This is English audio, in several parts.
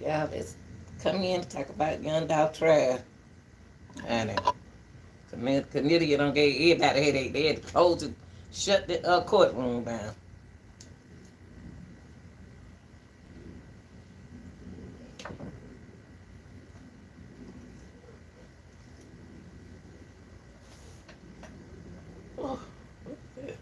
Yeah, let's come in and talk about young Dolph trial. Honey, committee don't get everybody headache. They had to close it, shut the courtroom down. Oh, okay.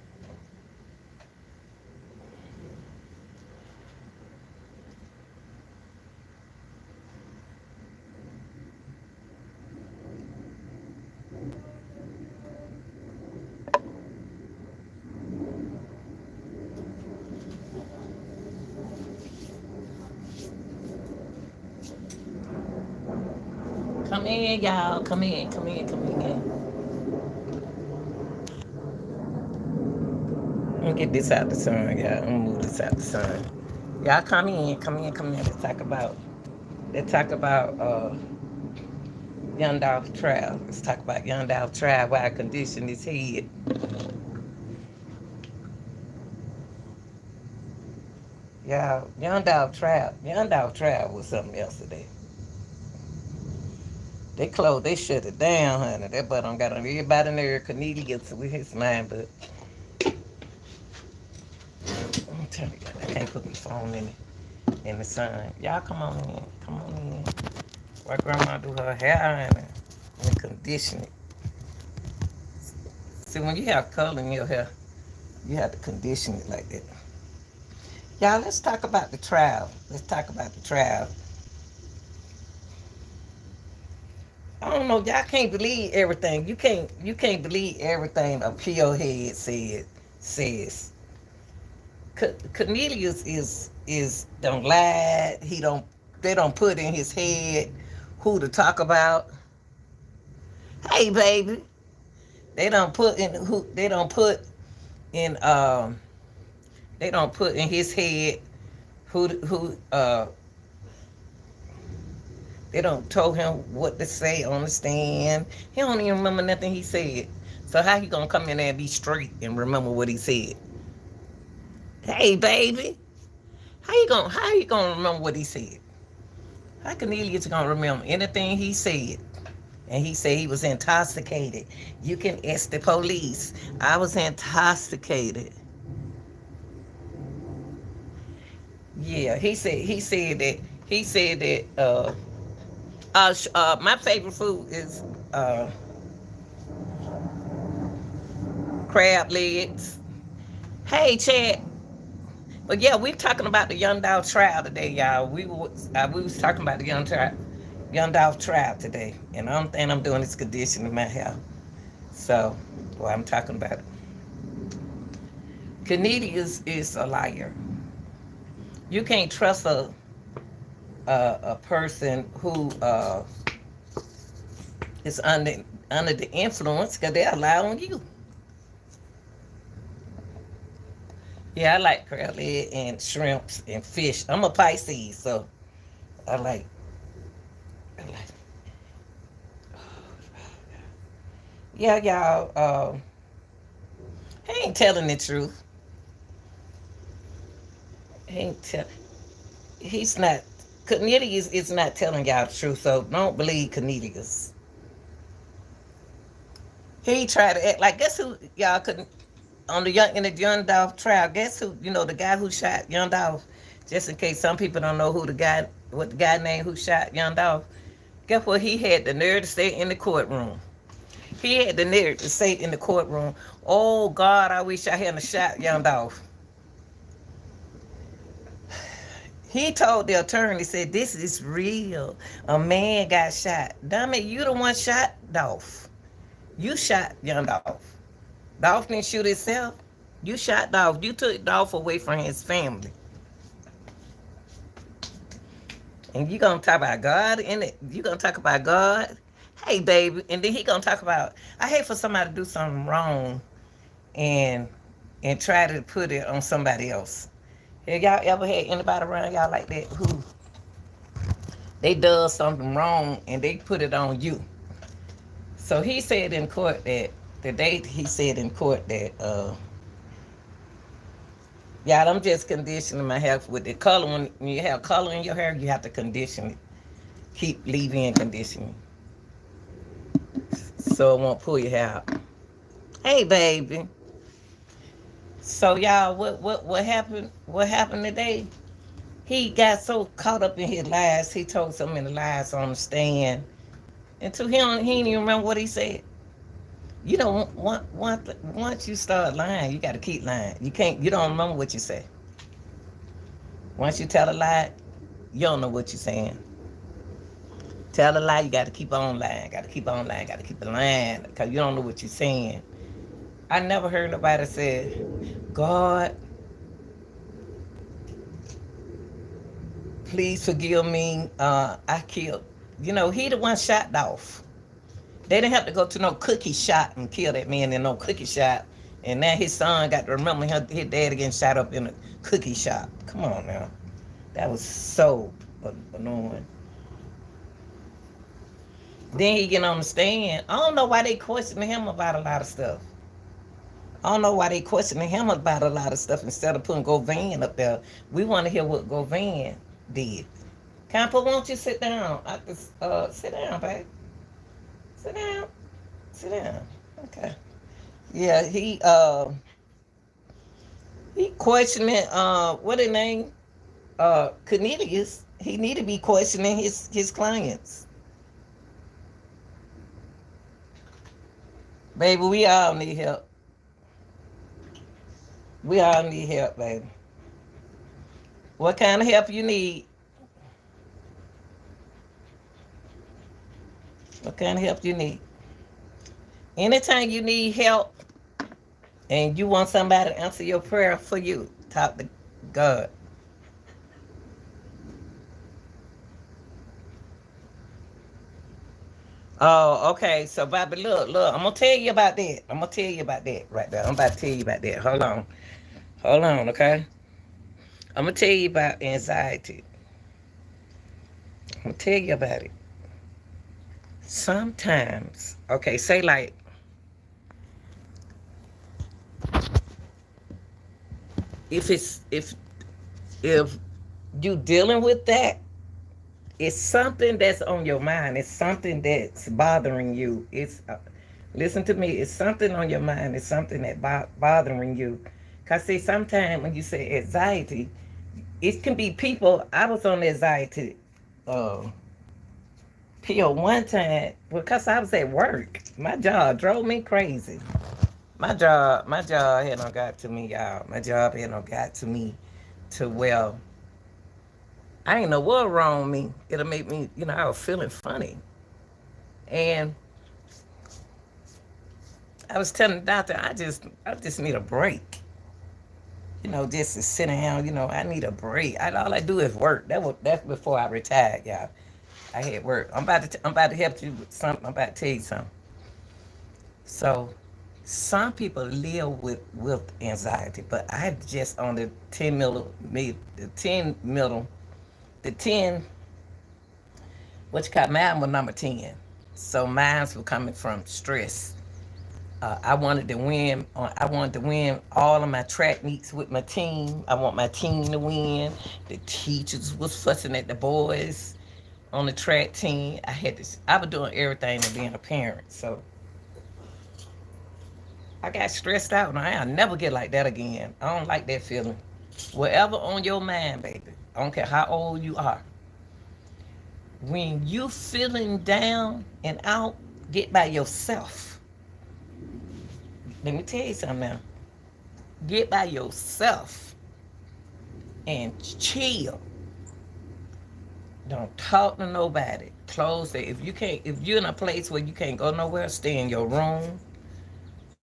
Come in, y'all. Come in, come in, come in. I'm gonna get this out the sun, y'all. I'm gonna move this out the sun. Y'all come in, come in, come in. Let's talk about Young Dolph trial. Let's talk about Young Dolph trial. Why I conditioned his head. Y'all, Young Dolph trial. Young Dolph trial was something else today. They closed, they shut it down, honey. That butt don't got on everybody there. Cornelius with his mind, but I'm telling you, I can't put my phone in the sun. Y'all come on in. Come on in. Why grandma do her hair, honey? And condition it. See, when you have color in your hair, you have to condition it like that. Y'all, let's talk about the trial. Let's talk about the trial. I don't know. Y'all can't believe everything. You can't believe everything a PO head says. Cornelius is don't lie. He don't. They don't put in his head who to talk about. Hey, baby. They don't put in who. In They don't put in his head who. They don't told him what to say on the stand. He don't even remember nothing he said. So how he gonna come in there and be straight and remember what he said? Hey, baby, how you gonna remember what he said? How Cornelius gonna remember anything he said? And he said he was intoxicated. You can ask the police. I was intoxicated. Yeah, he said that my favorite food is crab legs. Hey, Chad. But yeah, we're talking about the Young Dolph trial today, y'all. We was talking about the Young Dolph trial today, and the only thing I'm doing is conditioning my hair. So, well, I'm talking about it. Cornelius is a liar. You can't trust a person who is under the influence because they'll lie on you. Yeah, I like crab leg and shrimps and fish. I'm a Pisces, so I like. I like. Yeah, y'all. He ain't telling the truth. He ain't tell. He's not. Cornelius is not telling y'all the truth, so don't believe Cornelius. He tried to act like, guess who y'all couldn't on the Young Dolph trial. Guess who? The guy who shot Young Dolph. Just in case some people don't know what the guy named who shot Young Dolph. Guess what? He had the nerve to say in the courtroom. He had the nerve to say in the courtroom, "Oh God, I wish I hadn't shot Young Dolph." He told the attorney, said, "This is real. A man got shot. Damn it, you the one shot Dolph. You shot Young Dolph. Dolph didn't shoot himself. You shot Dolph. You took Dolph away from his family. And you gonna talk about God in it? You gonna talk about God? Hey, baby." And then he gonna talk about, I hate for somebody to do something wrong and try to put it on somebody else. Have y'all ever had anybody around y'all like that who they does something wrong and they put it on you? So he said in court that Yeah, I'm just conditioning my hair with the color. When you have color in your hair, you have to condition it. Keep leave-in conditioning so it won't pull your hair out. Hey, baby. So y'all, what happened? What happened today? He got so caught up in his lies. He told so many lies on the stand, and to him, he didn't even remember what he said. You don't once you start lying, you got to keep lying. You can't. You don't remember what you say. Once you tell a lie, you don't know what you're saying. Tell a lie, you got to keep on lying. Got to keep on lying. Got to keep lying because you don't know what you're saying. I never heard nobody say, "God, please forgive me. I killed." You know, he the one shot Dolph. They didn't have to go to no cookie shop and kill that man in no cookie shop. And now his son got to remember his dad getting shot up in a cookie shop. Come on now. That was so annoying. Then he get on the stand. I don't know why they questioning him about a lot of stuff. I don't know why they questioning him about a lot of stuff instead of putting Govan up there. We want to hear what Govan did. Campo, won't you sit down? Sit down, babe. Sit down. Sit down. Okay. Yeah, he questioning what his name? Cornelius. He need to be questioning his clients. Baby, we all need help. We all need help, baby. What kind of help you need? What kind of help you need? Anytime you need help and you want somebody to answer your prayer for you, talk to God. Oh, okay. So, Bobby, look. I'm gonna tell you about that. I'm gonna tell you about that right there. I'm about to tell you about that. Hold on, okay. I'm gonna tell you about anxiety. I'm gonna tell you about it. Sometimes, okay, say like if you dealing with that, it's something that's on your mind. It's something that's bothering you. It's listen to me. It's something on your mind. It's something that bothering you. Cause see, sometimes when you say anxiety, it can be people. I was on anxiety uh, pill one time because I was at work. My job drove me crazy. My job had no got to me, y'all. My job had no got to me to well. I ain't know what wrong with me. It'll make me, I was feeling funny. And I was telling the doctor, I just need a break. Just to sit down, I need a break. All I do is work. That's before I retired, y'all. I had work. I'm about to help you with something. I'm about to tell you something. So some people live with anxiety, but I just on the 10 what you call mine was number 10. So mine were coming from stress. I wanted to win all of my track meets with my team. I want my team to win. The teachers was fussing at the boys on the track team. I was doing everything to being a parent. So I got stressed out, and I'll never get like that again. I don't like that feeling. Whatever on your mind, baby. I don't care how old you are. When you feeling down and out, get by yourself. Let me tell you something now. Get by yourself and chill. Don't talk to nobody. Close it. If you're in a place where you can't go nowhere, stay in your room.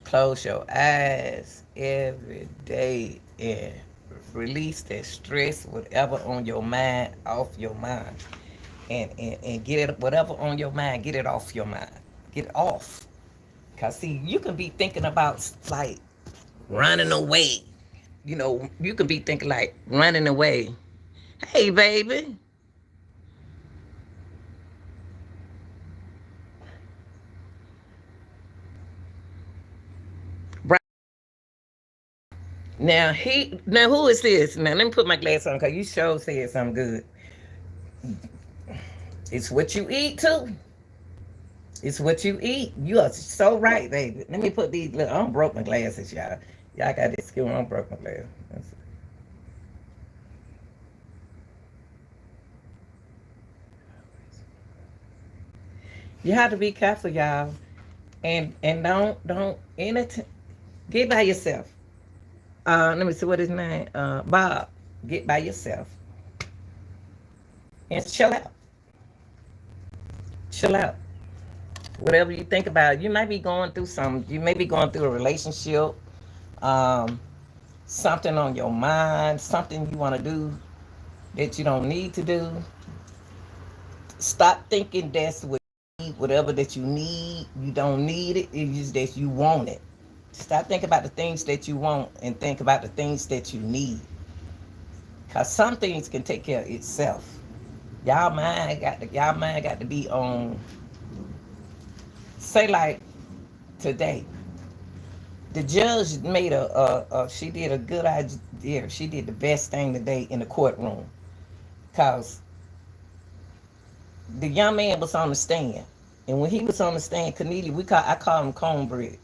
Close your eyes every day and release that stress, whatever on your mind, off your mind. And get it, whatever on your mind, get it off your mind. Get it off. Because, see, you can be thinking about, like, running away. You can be thinking, like, running away. Hey, baby. Now who is this? Now let me put my glass on because you sure said something good. It's what you eat too. It's what you eat. You are so right, baby. Let me put these. Look, I don't broke my glasses, y'all. Y'all got this skill. I don't broke my glasses. You have to be careful, y'all, and don't anything. Get by yourself. Let me see what his name. Bob. Get by yourself and chill out. Chill out. Whatever you think about, you might be going through something. You may be going through a relationship. Um, Something on your mind. Something you want to do that you don't need to do. Stop thinking that's what you need, whatever that you need. You don't need it. It's just that you want it. Stop thinking about the things that you want and think about the things that you need. Cause some things can take care of itself. Y'all mind got to be on. Say like today, the judge made she did a good idea. She did the best thing today in the courtroom. Cause the young man was on the stand, and when he was on the stand, I call him Cornbread,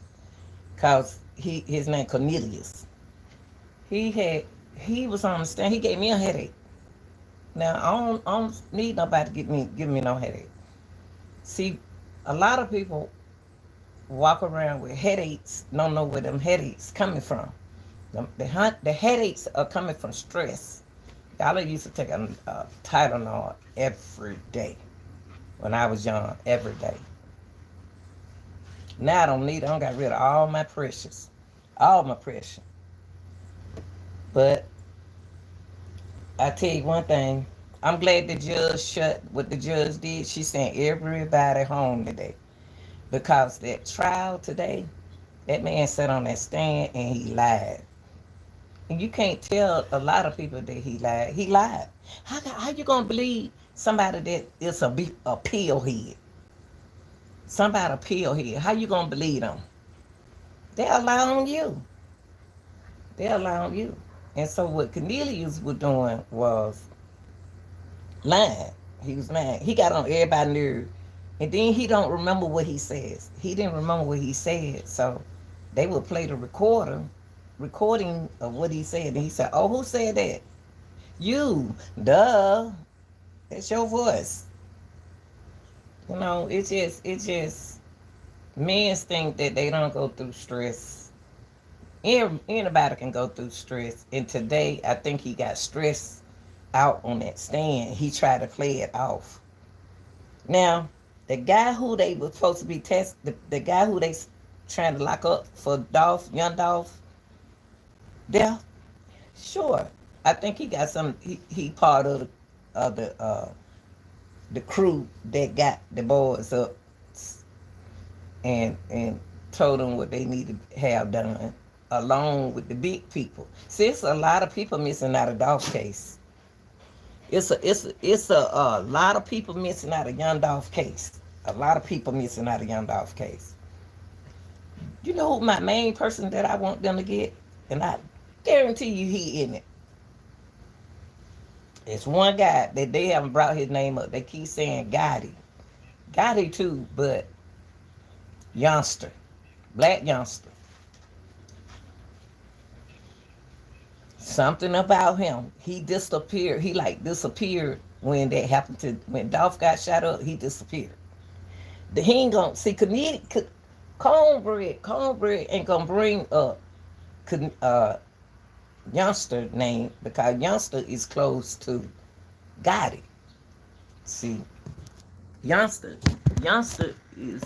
cause his name Cornelius. He had he was on the stand. He gave me a headache. Now I don't need nobody to give me no headache. See, a lot of people walk around with headaches, don't know where them headaches coming from. The headaches are coming from stress. Y'all used to take a Tylenol every day when I was young, every day. Now I don't need it. I don't got rid of all my pressure. But I tell you one thing, I'm glad the judge shut what the judge did. She sent everybody home today because that trial today, that man sat on that stand and he lied. And you can't tell a lot of people that he lied. He lied. How you gonna believe somebody that is a pill head? Somebody a pill head. How you gonna believe them? They lie on you. They lie on you. And so what Cornelius was doing was lying. He was lying. He got on everybody's nerve. And then he don't remember what he says. He didn't remember what he said. So they would play the recording of what he said. And he said, "Oh, who said that? You. Duh. That's your voice." It's just men think that they don't go through stress. Anybody can go through stress. And today I think he got stressed out on that stand. He tried to play it off. Now, the guy who they were supposed to be the guy who they trying to lock up for Dolph, young Dolph, there, sure. I think he got some. He part of the crew that got the boys up and told them what they needed to have done, along with the big people. See, it's a lot of people missing out of Dolph case. It's a lot of people missing out of young Dolph case. A lot of people missing out of young Dolph case. You know who my main person that I want them to get, and I guarantee you he in it. It's one guy that they haven't brought his name up. They keep saying Gotti. Gotti too, but youngster. Black youngster. Something about him. He disappeared. He like disappeared when that happened when Dolph got shot up, he disappeared. He ain't gonna see Cornbread ain't gonna bring up uh youngster name because youngster is close to Gotti. See, youngster is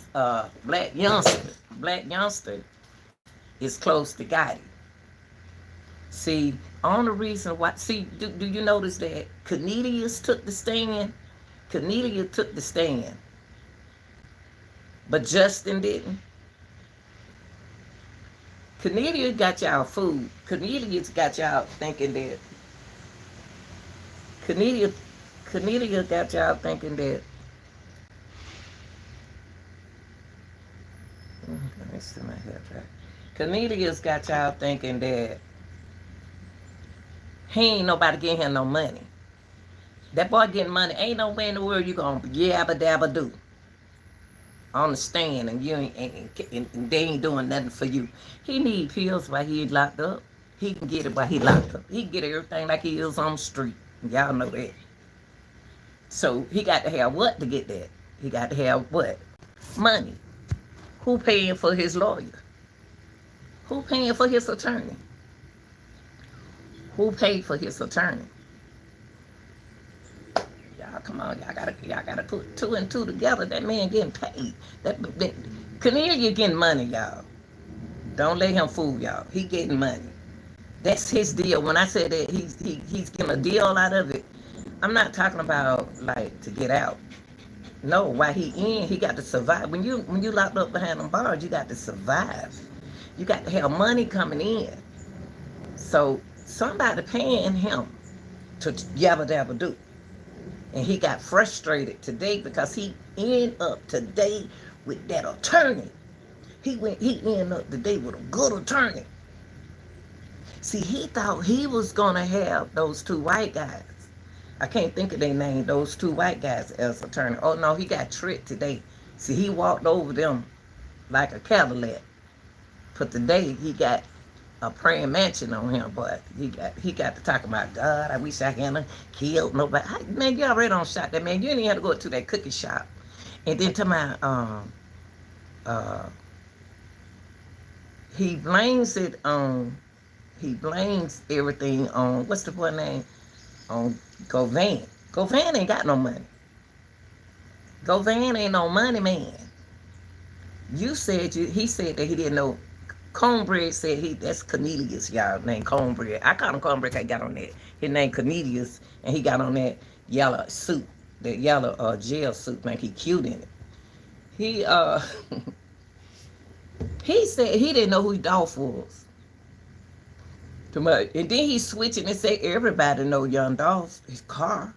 black youngster. Black youngster is close to Gotti. See, on the reason why. See, do you notice that Cornelius took the stand? Cornelius took the stand, but Justin didn't. Cornelius got y'all food. Cornelius got y'all thinking that. Cornelius, Cornelius got y'all thinking that. Let me see my hair dry. Cornelius got y'all thinking that He ain't nobody getting him no money. That boy getting money. Ain't no way in the world you gonna yabba dabba do on the stand and you and they ain't doing nothing for you. He need pills while he locked up. He can get it while he locked up. He can get everything like he is on the street. Y'all know that. So he got to have what to get that? He got to have what? Money. Who paying for his lawyer? Who paying for his attorney? Who paid for his attorney? Y'all, come on, y'all gotta put two and two together. That man getting paid. That Cornelia getting money, y'all. Don't let him fool y'all. He getting money. That's his deal. When I said that he's getting a deal out of it, I'm not talking about like to get out. No, while he in, he got to survive. When you locked up behind them bars, you got to survive. You got to have money coming in. So somebody paying him to yabba dabba do. And he got frustrated today because he ended up today with that attorney. He ended up today with a good attorney. See, he thought he was gonna have those two white guys. I can't think of their name, those two white guys as attorney. Oh no, he got tricked today. See, he walked over them like a Cadillac. But today he got a praying mansion on him, but he got to talk about God. I wish I hadn't killed nobody. Man, you already done shot that man. You didn't even have to go to that cookie shop. And then to my he blames it on everything on what's the boy name? On Govan. Govan ain't got no money. Govan ain't no money man. He said that he didn't know. Cornbread said that's Cornelius, y'all, named Cornbread. I call him Cornbread because he got on that. His name Cornelius, and he got on that yellow suit, that yellow jail suit, man. He cute in it. He he said he didn't know who Dolph was. Too much. And then he switching and say everybody know young Dolph, his car.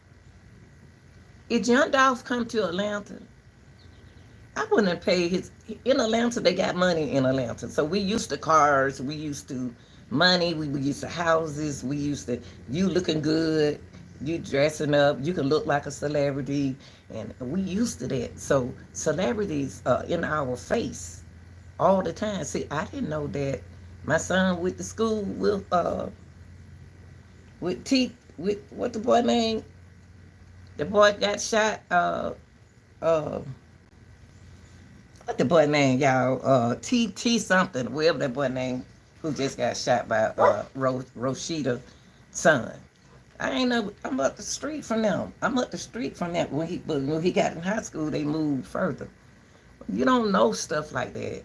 If young Dolph come to Atlanta, I wouldn't have paid his. In Atlanta, they got money in Atlanta. So we used to cars, we used to money, we used to houses, we used to you looking good, you dressing up, you can look like a celebrity, and we used to that. So celebrities in our face all the time. See, I didn't know that my son went to school with what the boy name? The boy got shot. What the boy name, y'all? T something, whatever that boy name, who just got shot by Roshida's son. I ain't know. I'm up the street from them. I'm up the street from that. When he got in high school, they moved further. You don't know stuff like that.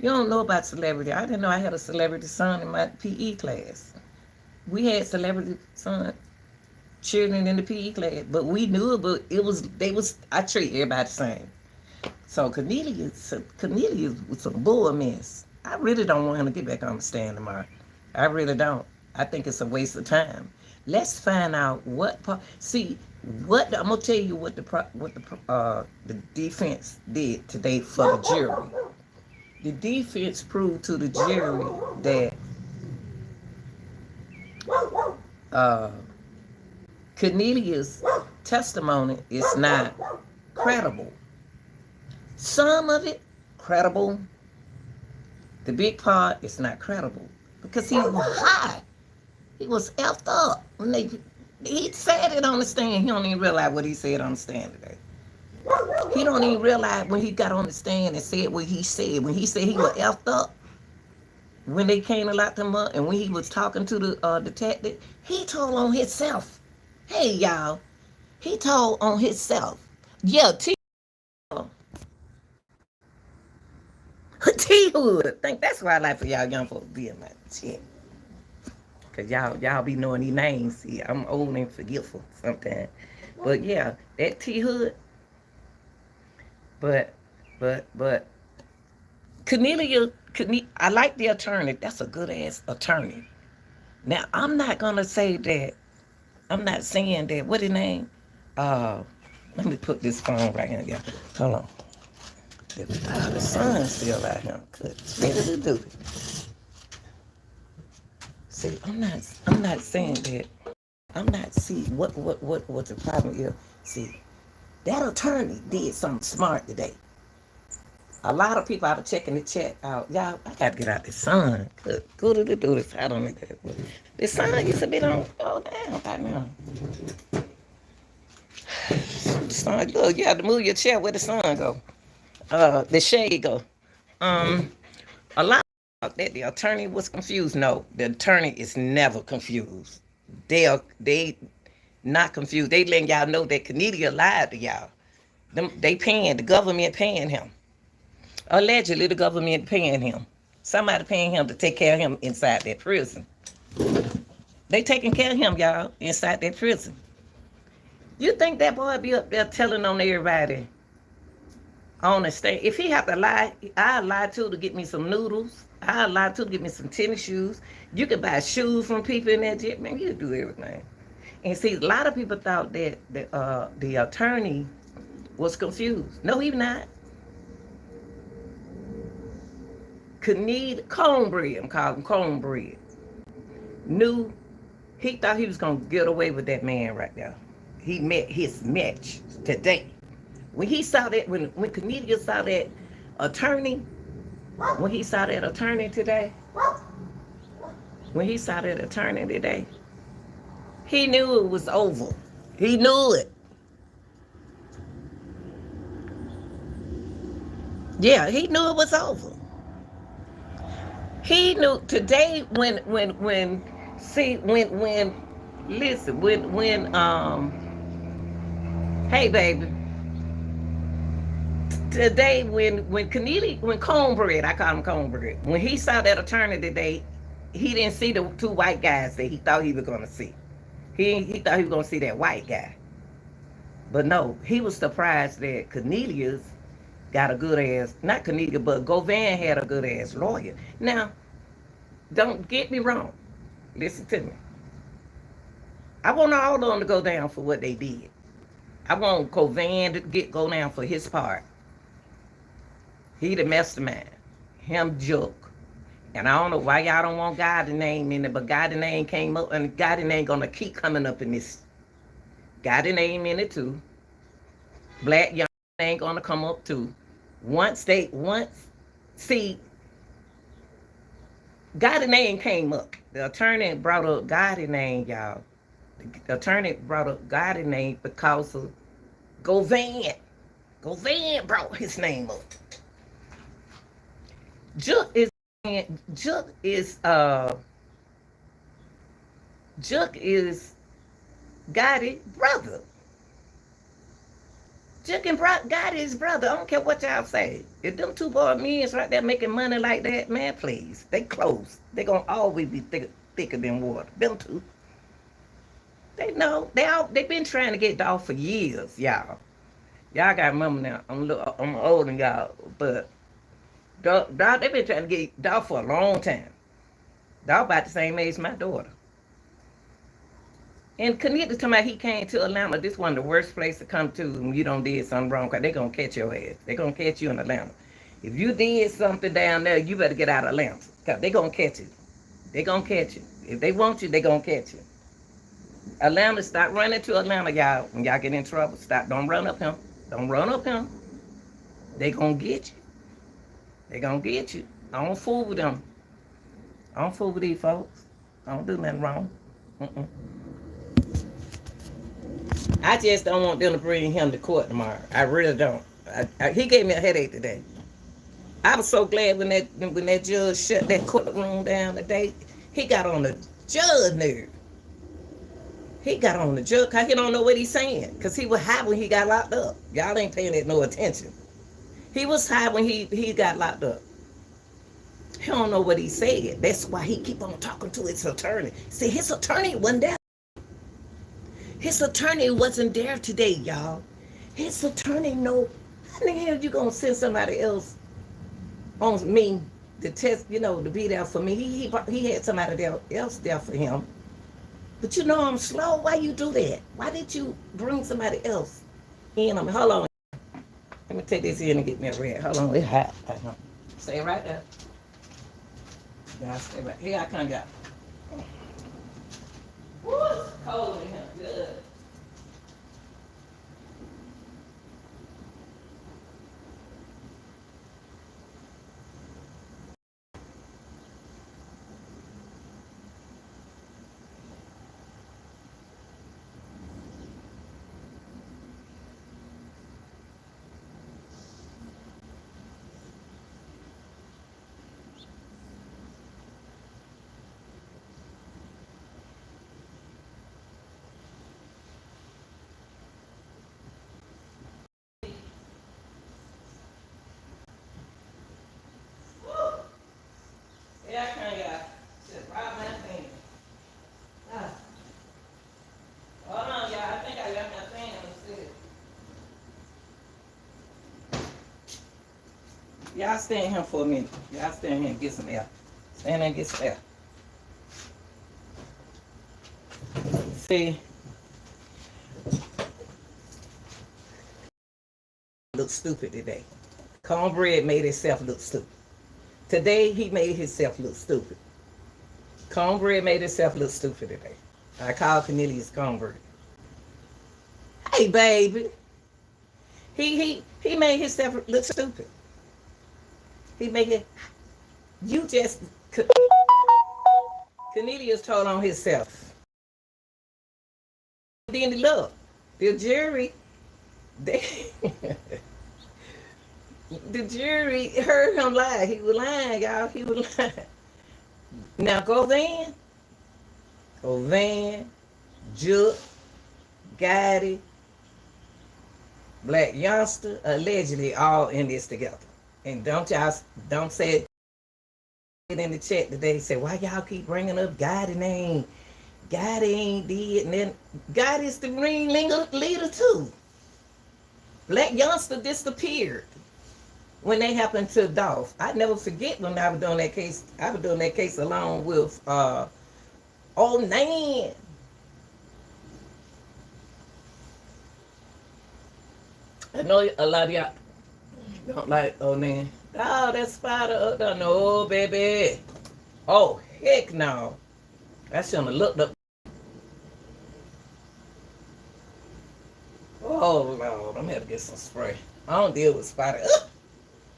You don't know about celebrity. I didn't know I had a celebrity son in my PE class. We had celebrity son children in the PE class, but we knew it. But I treat everybody the same. So Cornelius was some bull mess. I really don't want him to get back on the stand tomorrow. I really don't. I think it's a waste of time. Let's find out what part. See, what I'm gonna tell you what the defense did today for the jury. The defense proved to the jury that Cornelius' testimony is not credible. Some of it credible. The big part is not credible because he was high. He was effed up. He said it on the stand. He don't even realize what he said on the stand today. He don't even realize when he got on the stand and said what he said. When he said he was effed up, when they came and locked him up, and when he was talking to the detective, he told on himself. Hey, y'all. He told on himself. Yeah, T-Hood. I think that's why I like for y'all young folks to be in my shit. Because y'all be knowing these names. See, I'm old and forgetful sometimes. But yeah, that T-Hood. But Cornelia, I like the attorney. That's a good ass attorney. Now, I'm not going to say that. I'm not saying that. What his name? Let me put this phone right here. Yeah. Hold on. The sun's still out here. Good. Ready to do it. See, I'm not saying that. I'm not see what the problem is. See, that attorney did something smart today. A lot of people out of checking the chat out. Y'all, I gotta get out the sun. Good to do this. I don't know that. The sun used to be on down by now. The sun, look, you have to move your chair where the sun go. The shade go. A lot of that the attorney was confused. No, the attorney is never confused. They not confused. They letting y'all know that Cornelia lied to y'all. They paying the government paying him. Allegedly, the government paying him. Somebody paying him to take care of him inside that prison. They taking care of him, y'all, inside that prison. You think that boy be up there telling on everybody on the stage? If he have to lie, I'll lie too to get me some noodles. I'll lie too to get me some tennis shoes. You can buy shoes from people in that jet. Man, you can do everything. And see, a lot of people thought that the attorney was confused. No, he's not. Cornbread, I'm calling him Cornbread, knew, he thought he was going to get away with that man right there. He met his match today. When he saw that, when Cornelia saw that attorney, when he saw that attorney today, he knew it was over. He knew it. Yeah, he knew it was over. He knew today when hey baby, today when Cornbread, I call him Cornbread, when he saw that attorney today, he didn't see the two white guys that he thought he was gonna see. He thought he was gonna see that white guy. But no, he was surprised that Cornelius got a good ass, not Cornelia, but Govan had a good ass lawyer. Now, don't get me wrong. Listen to me. I want all of them to go down for what they did. I want Govan to go down for his part. He the mastermind. Him Joke. And I don't know why y'all don't want God name in it, but God name came up, and God name gonna keep coming up in this. God name in it too. Black young ain't gonna come up too. See, God name came up. The attorney brought up God name, y'all. The attorney brought up God name because of Govan. Govan brought his name up. Juck is Gotti's brother. Juck and Gotti's brother. I don't care what y'all say. If them two boy men's right there making money like that, man, please. They close. They gonna always be thicker than water. Them two. They know. They been trying to get Dolph for years, y'all. Y'all gotta remember now. I'm older than y'all, but Dolph, they been trying to get Dolph for a long time. Dolph about the same age as my daughter. And Cornelia talking about he came to Atlanta. This one of the worst place to come to when you don't did something wrong, because they going to catch your ass. They going to catch you in Atlanta. If you did something down there, you better get out of Atlanta, because they going to catch you. They going to catch you. If they want you, they going to catch you. Atlanta, stop running to Atlanta, y'all. When y'all get in trouble, stop. Don't run up him. Don't run up him. They going to get you. They going to get you. I don't fool with them. I don't fool with these folks. I don't do nothing wrong. I just don't want them to bring him to court tomorrow. I really don't. He gave me a headache today. I was so glad when that judge shut that courtroom down today. He got on the judge nerve. He got on the judge because he don't know what he's saying. Because he was high when he got locked up. Y'all ain't paying it no attention. He was high when he got locked up. He don't know what he said. That's why he keep on talking to his attorney. See, his attorney wasn't there. His attorney wasn't there today, y'all. His attorney know. How the hell you gonna send somebody else on me to test, to be there for me? He had somebody else there for him. But I'm slow. Why you do that? Why did you bring somebody else in? Hold on. Let me take this in and get me a red. Hold on, it's hot. Stay right there. Y'all stay right here. I come, y'all. Woo, it's cold in here. Good. Yeah, I can't got just right my thing. Ah. Hold on, y'all. I think I got my thing upstairs. Y'all stay in here for a minute. Y'all stay in here and get some air. Stand there and get some air. See, look stupid today. Cornbread made himself look stupid. Today he made himself look stupid. Cornbread made himself look stupid today. I called Cornelius Cornbread. Hey baby. He made himself look stupid. He made it you just Cornelius told on himself. Then look, the jury they the jury heard him lie. He was lying, y'all. He was lying. Now go Van, Juke, Gotti, Black Youngster, allegedly all in this together. And don't say it in the chat today. Say why y'all keep bringing up Gotti name? Gotti ain't did, and then Gotti's the ring leader too. Black Youngster disappeared when they happened to Dolph. I never forget when I was doing that case. I was doing that case along with old Nan. I know a lot of y'all don't like old Nan. Oh, that spider up there. No, baby. Oh, heck no. I shouldn't have looked up. Oh, Lord. I'm going to have to get some spray. I don't deal with spider. Ugh.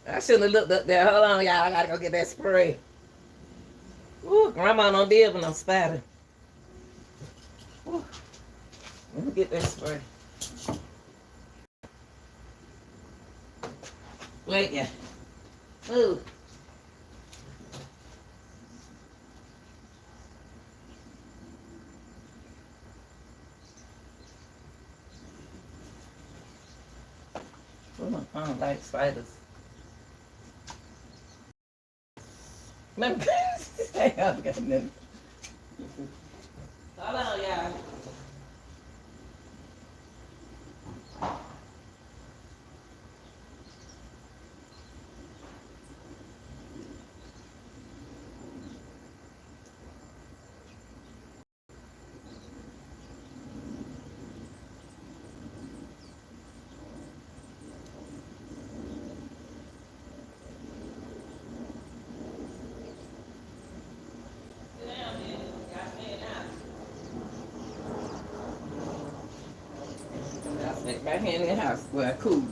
I shouldn't have looked up there. Hold on, y'all. I got to go get that spray. Ooh, Grandma don't deal with no spider. Ooh. Let me get that spray. Wait, yeah. Ooh. I don't like spiders. Remember? I got nothing. Hold on, y'all. Back here in the house. Well, cool.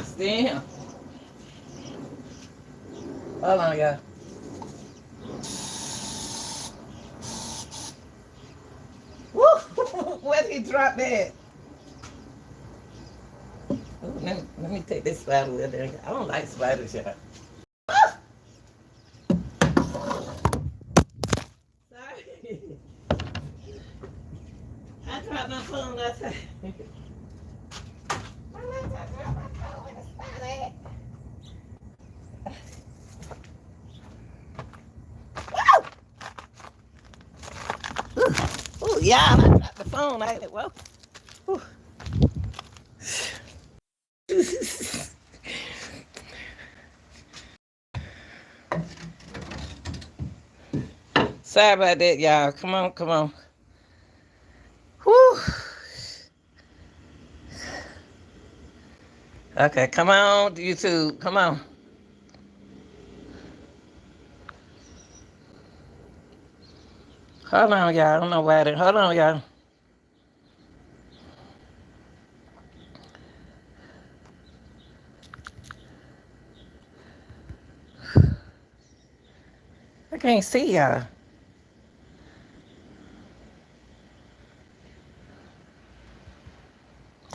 Stay in here. Hold on, y'all. Woo! Where'd he drop that? Ooh, let me take this spider with there. I don't like spiders, y'all. Sorry. I dropped my phone last time. Oh, yeah, I dropped the phone. I said, well, sorry about that, y'all. Come on. Whew. Okay, come on, YouTube. Come on. Hold on, y'all. I don't know why that. Hold on, y'all. I can't see y'all.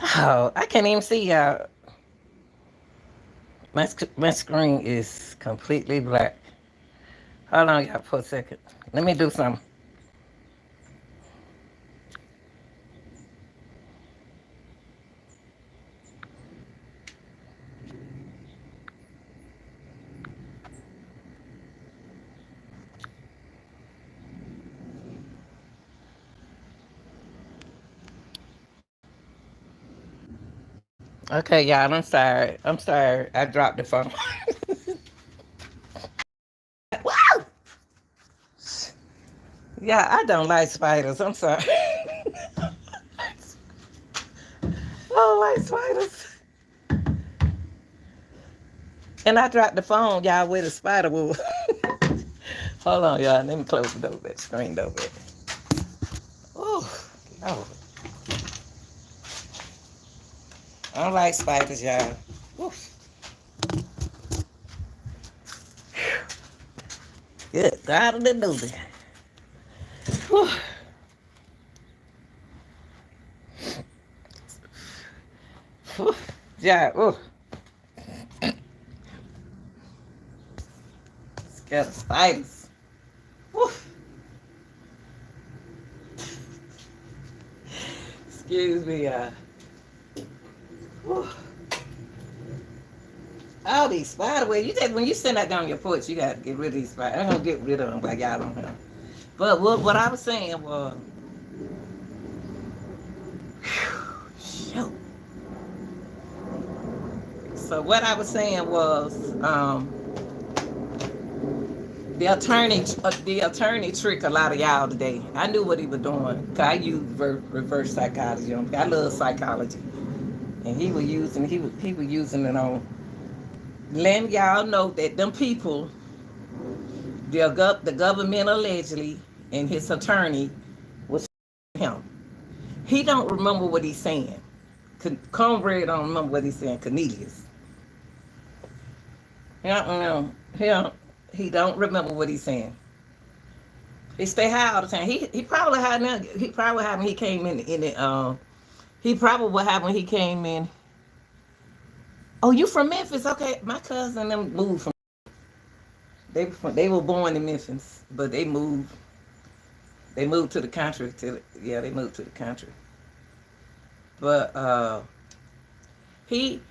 Oh, I can't even see y'all. My screen is completely black. Hold on, y'all, for a second. Let me do something. Okay, y'all, I'm sorry. I'm sorry. I dropped the phone. Wow! Yeah, I don't like spiders. I'm sorry. I don't like spiders. And I dropped the phone, y'all, with a spider was. Hold on, y'all. Let me close the door, that screen door. Oh, Lord. I don't like spiders, y'all. Oof. Good God of the noodle. Yeah, oh. Scared of spiders. Oof. Excuse me, all these spider webs. You just when you send that down your porch, you gotta get rid of these spiders. I'm gonna get rid of them like y'all don't have. But what I was saying was, shoot. So what I was saying was, the attorney tricked a lot of y'all today. I knew what he was doing. Cause I use reverse psychology. I love psychology, and he was using it on letting y'all know that them people, the government allegedly, and his attorney was him. He don't remember what he's saying. Cornbread don't remember what he's saying. Cornelius. He don't know. He don't remember what he's saying. He stay high all the time. He probably high now. He probably high when he came in it. He probably high when he came in. Oh, you from Memphis? Okay, my cousin them moved from. They were born in Memphis, but they moved. They moved to the country. They moved to the country. But he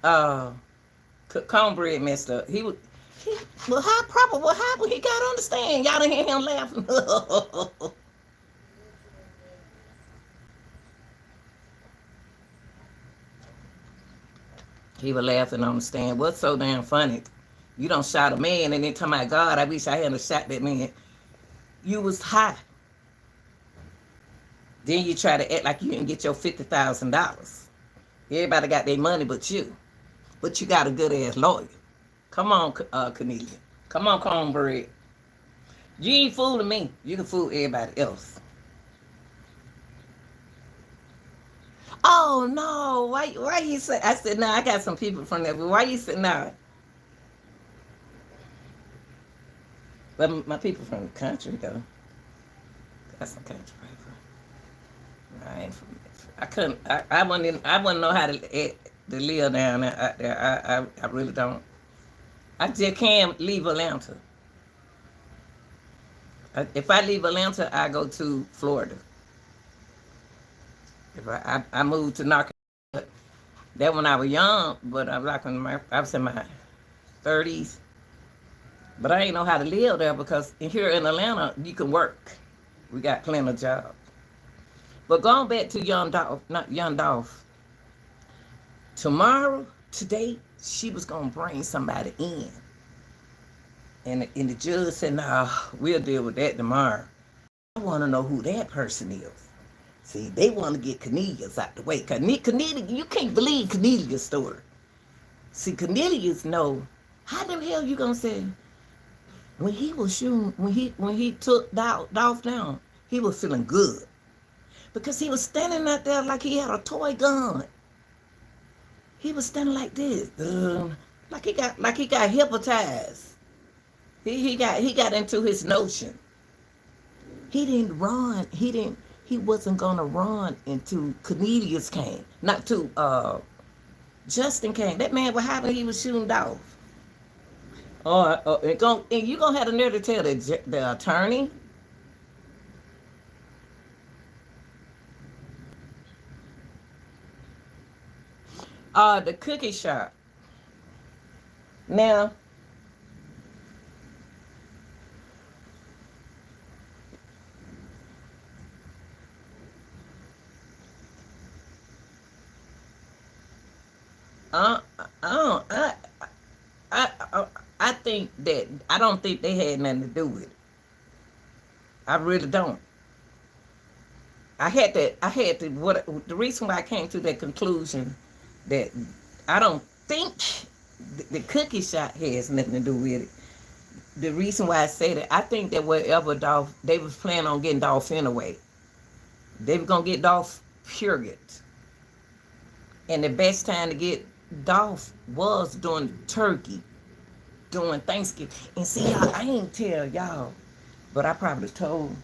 Cornbread messed up. Well, how proper? What happened? He got on the stand. Y'all didn't hear him laughing. He was laughing on the stand. What's so damn funny? You don't shot a man and then tell my God, I wish I hadn't shot that man. You was high. Then you try to act like you didn't get your $50,000. Everybody got their money but you. But you got a good ass lawyer. Come on, Cornelia. Come on, Cornbread. You ain't fooling me. You can fool everybody else. Oh no! Why you say? I said no. I got some people from there. But why you say no? But my people from the country though. Got some country people. I ain't from. I couldn't. I wouldn't. I wouldn't know how to live down there. Out there. I really don't. I just can't leave Atlanta. If I leave Atlanta, I go to Florida. If I moved to North Carolina, that when I was young, but I was like I was in my 30s. But I ain't know how to live there because here in Atlanta, you can work. We got plenty of jobs. But going back to young Dolph, not young Dolph, today, she was going to bring somebody in. And the judge said, nah, we'll deal with that tomorrow. I want to know who that person is. See, they want to get Cornelius out the way. Cornelius, you can't believe Cornelius' story. See, Cornelius know, how the hell you going to say, When he was shooting, when he took Dolph down, he was feeling good because he was standing out there like he had a toy gun. He was standing like this, like he got hypnotized. He got into his notion. He didn't run. He wasn't gonna run into Cornelius came, not to Justin came. That man was hiding. He was shooting Dolph. And you gonna have the nerve to tell the attorney. The cookie shop. Now, uh, I, I, I think that I don't think they had nothing to do with it. I really don't. What the reason why I came to that conclusion that I don't think the cookie shop has nothing to do with it. The reason why I say that, I think that wherever Dolph, they was planning on getting Dolph anyway. They were gonna get Dolph, period. And the best time to get Dolph was during Turkey, during Thanksgiving. And see, y'all, I ain't tell y'all, but I probably told,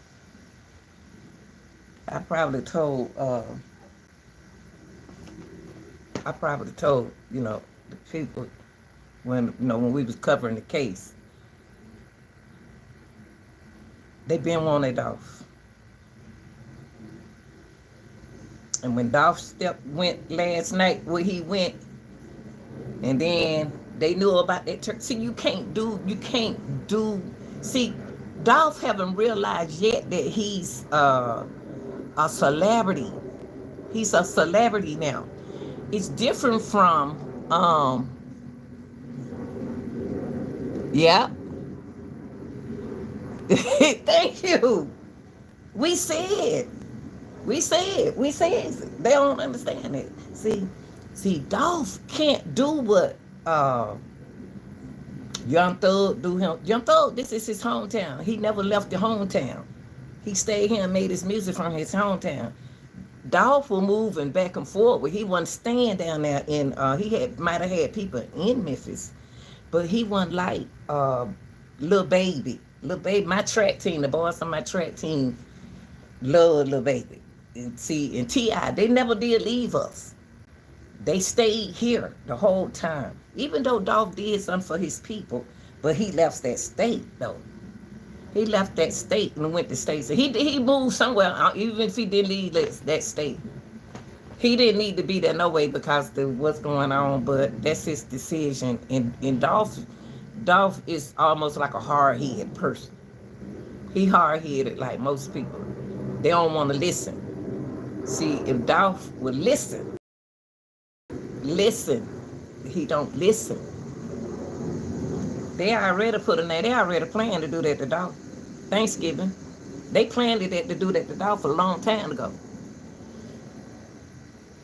I probably told, the people when we was covering the case, they been wanting Dolph. And when Dolph went last night, where he went, and then they knew about that church. See, you can't do. See, Dolph haven't realized yet that he's a celebrity. He's a celebrity now. It's different from, yeah. Thank you. We said. They don't understand it. See, Dolph can't do what Young Thug do him. Young Thug, this is his hometown. He never left the hometown. He stayed here and made his music from his hometown. Dolph was moving back and forth, but he wasn't staying down there in might have had people in Memphis, but he wasn't like Lil Baby. Lil Baby, my track team, the boys on my track team love Lil Baby. And T.I., they never did leave us. They stayed here the whole time. Even though Dolph did something for his people, but he left that state though. He left that state and went to states. So he moved somewhere, even if he didn't leave that state. He didn't need to be there no way because of what's going on, but that's his decision. And Dolph is almost like a hard-headed person. He hard-headed like most people. They don't want to listen. See, if Dolph would listen, he don't listen. They already put in there. They already planned to do that to Dolph. Thanksgiving. They planned to do that to Dolph a long time ago.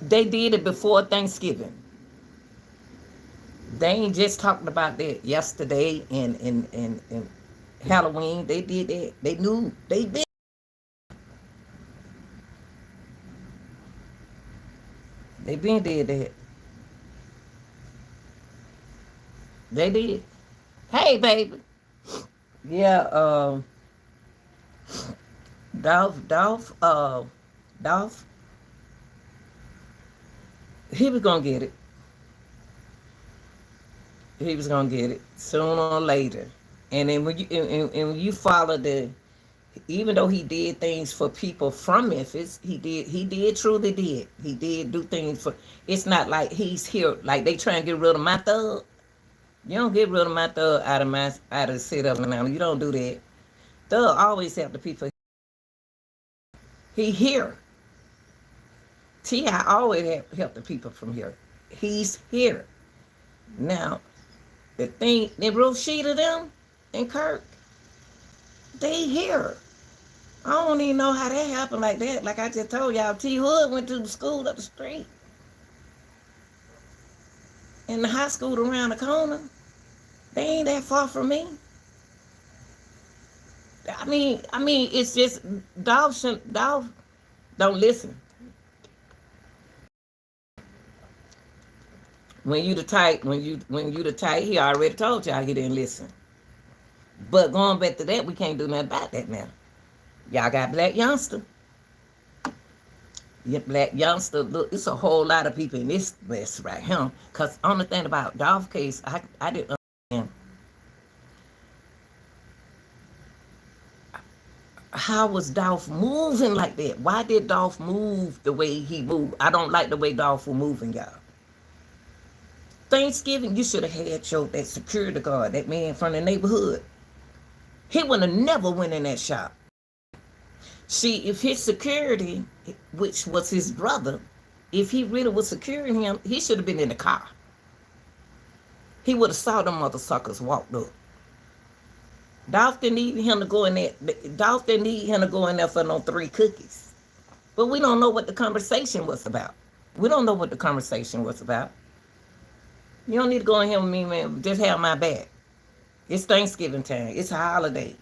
They did it before Thanksgiving. They ain't just talking about that yesterday and Halloween. They did that. They knew. They did. They been did that. They did. Hey, baby. Yeah, Dolph, he was gonna get it. He was gonna get it sooner or later. And then when you follow even though he did things for people from Memphis, he truly did. He did do things for. It's not like he's here like they trying to get rid of my thug. You don't get rid of my thug out of the city of Atlanta. You don't do that. Thug always help the people. He here. T.I. always help the people from here. He's here. Now, the thing, the Rashida them and Kirk, they here. I don't even know how that happened like that. Like I just told y'all, T. Hood went to the school up the street. And the high school around the corner. They ain't that far from me. It's just Dolph don't listen. When you the type, he already told y'all he didn't listen. But going back to that, we can't do nothing about that now. Y'all got black youngster. Your black youngster, look, it's a whole lot of people in this mess right here. Because only thing about Dolph case, I didn't understand how was Dolph moving like that? Why did Dolph move the way he moved? I don't like the way Dolph was moving, y'all. Thanksgiving, you should have had that security guard, that man from the neighborhood. He would have never went in that shop. See, if his security, which was his brother, if he really was securing him, he should have been in the car. He would have saw them mother suckers walked up. Dolph didn't need him to go in there. Dolph didn't need him to go in there for no 3 cookies. But we don't know what the conversation was about. We don't know what the conversation was about. You don't need to go in here with me, man. Just have my back. It's Thanksgiving time. It's a holiday.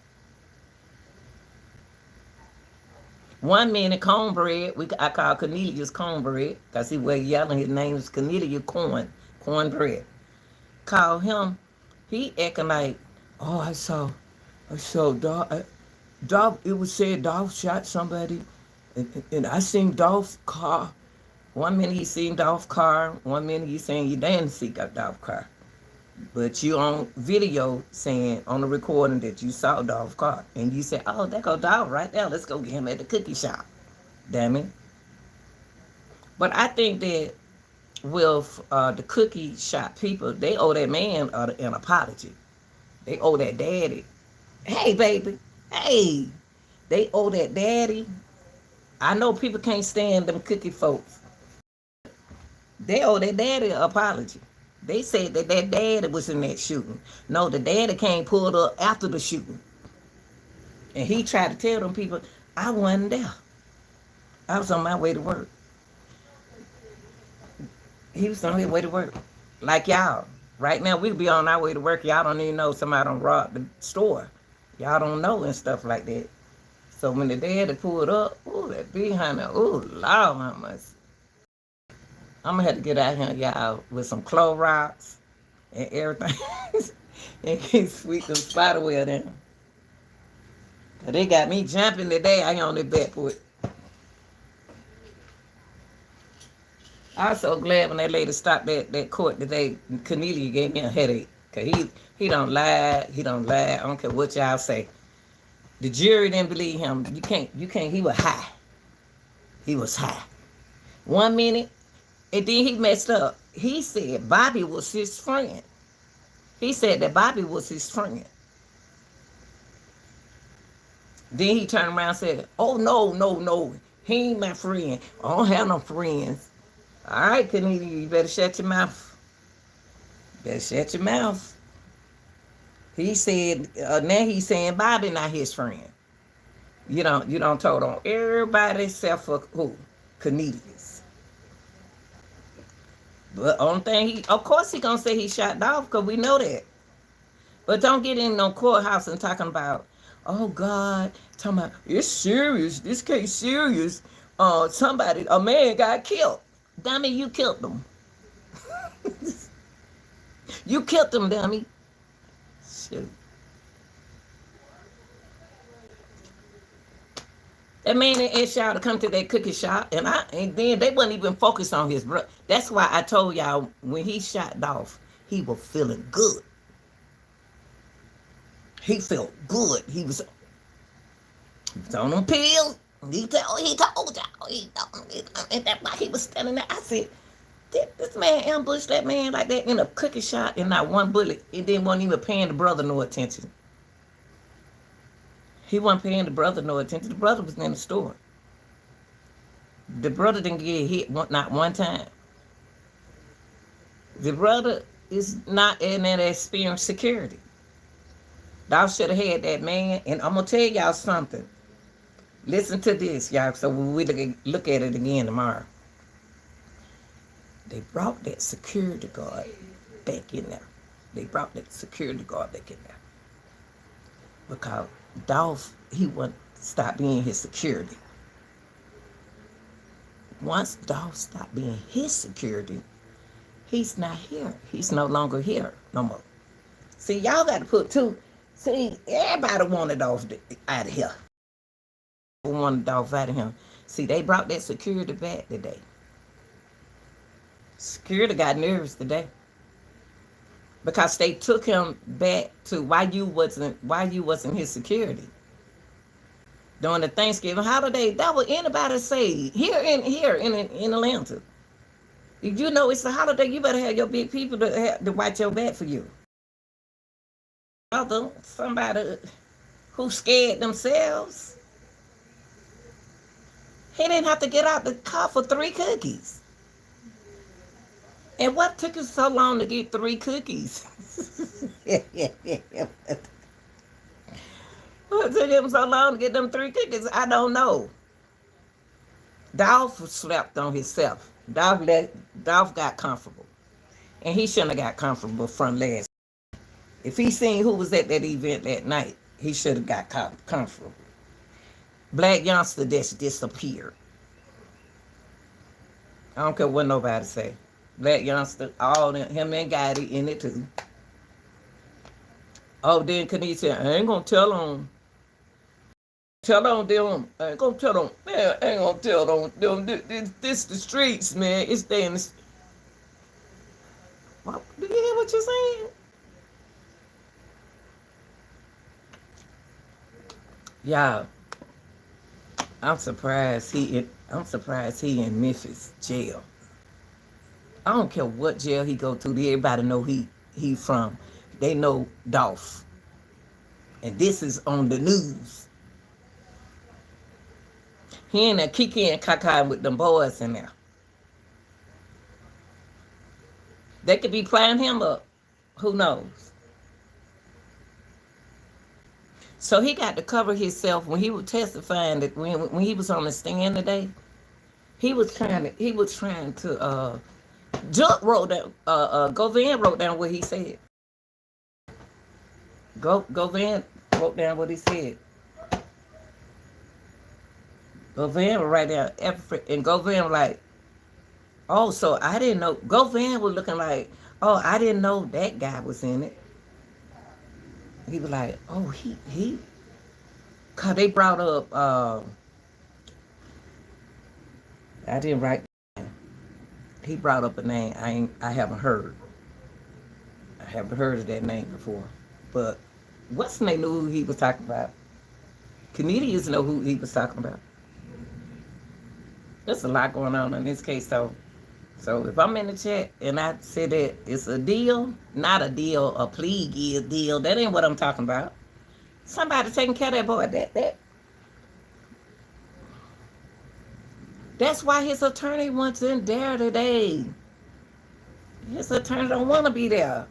1 minute, Cornbread. I call Cornelius Cornbread because he was yelling. His name is Cornelius Cornbread. Call him. He acting like, oh, I saw Dolph. It was said Dolph shot somebody, and I seen Dolph's car. 1 minute he seen Dolph's car. 1 minute he saying you didn't see Dolph's car. But you on video saying on the recording that you saw Dolph's car. And you said, oh, there go Dolph right there. Let's go get him at the cookie shop. Damn it. But I think that with the cookie shop people, they owe that man an apology. They owe that daddy. Hey, baby. Hey. They owe that daddy. I know people can't stand them cookie folks. They owe their daddy an apology. They said that daddy was in that shooting. No, the daddy came pulled up after the shooting. And he tried to tell them people, I wasn't there. I was on my way to work. He was on his way to work. Like y'all. Right now, we'll be on our way to work. Y'all don't even know somebody done robbed the store. Y'all don't know and stuff like that. So when the daddy pulled up, ooh, that behind her, ooh, Lord, how much. I'm going to have to get out here, y'all, with some Clorox and everything. And sweep them spider web down. They got me jumping today. I ain't on the backwood. I was so glad when that lady stopped that court today. Cornelia gave me a headache. Because he don't lie. He don't lie. I don't care what y'all say. The jury didn't believe him. You can't. He was high. He was high. 1 minute. And then he messed up. He said Bobby was his friend. He said that Bobby was his friend. Then he turned around and said, oh, no. He ain't my friend. I don't have no friends. All right, Cornelia, you better shut your mouth. Better shut your mouth. He said, now he's saying Bobby not his friend. You don't told on everybody except for who? Cornelius. But only thing of course he gonna say he shot Dolph because we know that. But don't get in no courthouse and talking about, oh God, talking about it's serious. This case serious. A man got killed. Dummy, you killed them. You killed them, dummy. Shoot. That man asked y'all to come to that cookie shop, and then they wasn't even focused on his brother. That's why I told y'all when he shot Dolph, he was feeling good. He felt good. He was on them pills. He told y'all. And that's why he was standing there. I said, this man ambushed that man like that in a cookie shop, and not one bullet. It didn't want even paying the brother no attention. He wasn't paying the brother no attention. The brother was in the store. The brother didn't get hit not one time. The brother is not in that experienced security. Dolph should have had that man. And I'm going to tell y'all something. Listen to this, y'all, so we look at it again tomorrow. They brought that security guard back in there. Because Dolph, he wouldn't stop being his security. Once Dolph stopped being his security, he's not here. He's no longer here no more. See, y'all got to put two. See, everybody wanted Dolph out of here. Wanted Dolph out of him. See, they brought that security back today. Security got nervous today because they took him back to why you wasn't his security during the Thanksgiving holiday. That would anybody say here in Atlanta. If you know it's a holiday, you better have your big people to watch your back for you. Other somebody who scared themselves, he didn't have to get out the car for 3 cookies. And what took him so long to get 3 cookies? What took him so long to get them 3 cookies? I don't know. Dolph slept on himself. Dolph got comfortable. And he shouldn't have got comfortable from last. If he seen who was at that event that night, he should have got comfortable. Black youngster just disappeared. I don't care what nobody say. Black youngster, all them, him and Gotti in it too. Oh, then Kenny said, I ain't gonna tell on. Tell on them. I ain't gonna tell them. Man, I ain't gonna tell on them. This the streets, man. It's there in the... What, do you hear what you're saying? Y'all, I'm surprised he in Memphis jail. I don't care what jail he go to. Everybody know he from. They know Dolph. And this is on the news. He in there kicking and caca with them boys in there. They could be playing him up. Who knows? So he got to cover himself when he was testifying that when he was on the stand today. He was trying to Govan wrote down what he said. Govan wrote down what he said. Govan was right there, and Govan was like, oh, so I didn't know. Govan was looking like, oh, I didn't know that guy was in it. He was like, oh, he, cause they brought up, I didn't write. He brought up a name I haven't heard. I haven't heard of that name before. But what's the name knew who he was talking about? Comedians know who he was talking about. There's a lot going on in this case, though. So if I'm in the chat and I say that it's a deal, not a deal, a plea deal, that ain't what I'm talking about. Somebody taking care of that boy. That's why his attorney wasn't there today. His attorney don't want to be there.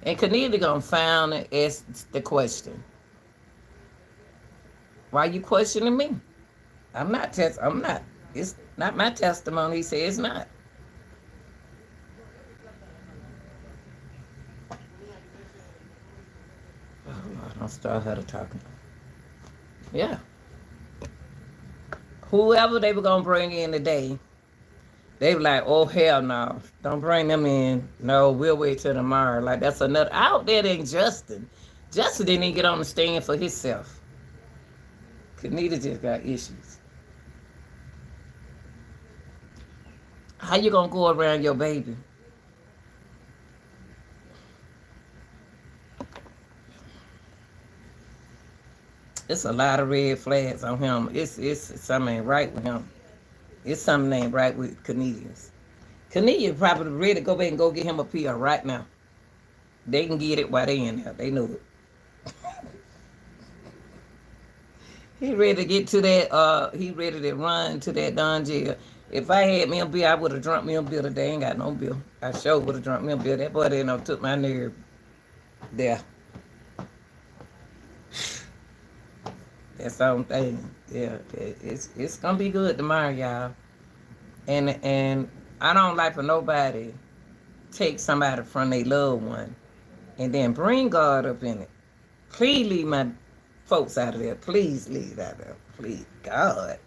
And Kenita gonna find and ask the question. Why you questioning me? I'm not. It's not my testimony. He said it's not. Oh, Lord, don't start her to talking. Yeah. Whoever they were gonna bring in today, they were like, oh hell no, don't bring them in. No, we'll wait till tomorrow. Like that's another out there than Justin. Justin didn't even get on the stand for himself. Kenita just got issues. How you gonna go around your baby? It's a lot of red flags on him. It's something ain't right with him. It's something ain't right with Canadians. Canadians probably ready to go back and go get him a PR right now. They can get it while they in there. They know it. He ready to get to that, he ready to run to that Don jail. If I had me a bill, I would have drunk me a bill today. Ain't got no bill. I sure would have drunk me a bill. That boy didn't took my nerve there. That's the only thing. Yeah, it's gonna be good tomorrow, y'all. And I don't like for nobody take somebody from their loved one and then bring God up in it. Please leave my folks out of there. Please leave out of there. Please, God.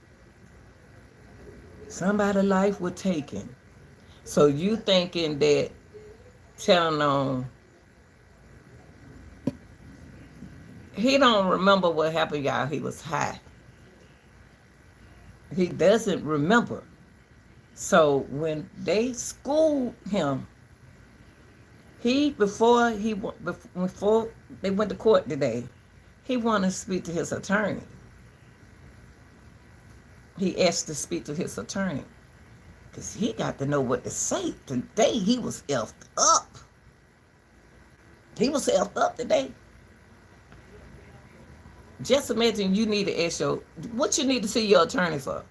Somebody's life was taken. So you thinking that telling on, he don't remember what happened, y'all. He was high. He doesn't remember. So when they schooled him, before they went to court today, he wanted to speak to his attorney. He asked to speak to his attorney because he got to know what to say. Today he was effed up. He was effed up today. Just imagine you need to ask what you need to see your attorney for.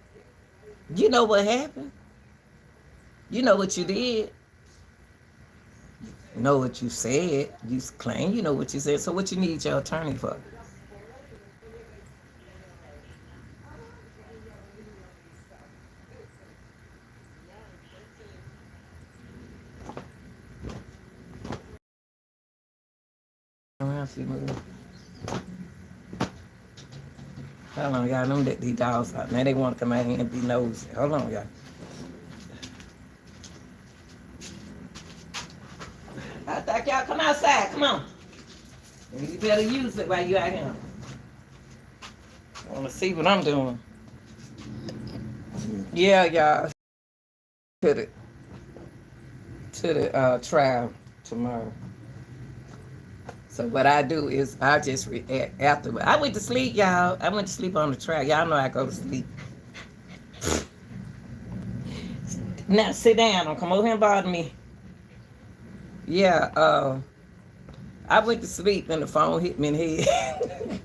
You know what happened. You know what you did. You know what you said. You claim you know what you said. So what you need your attorney for? Hold on, y'all. Them these dogs out. Now they want to come out here and be nosy. Hold on, y'all. I think y'all come outside. Come on. And you better use it while you out here. I want to see what I'm doing. Yeah, y'all. To the trial tomorrow. So what I do is I just react afterward. I went to sleep, y'all. I went to sleep on the trial. Y'all know I go to sleep. Now sit down. Don't come over here and bother me. Yeah, I went to sleep and the phone hit me in the head.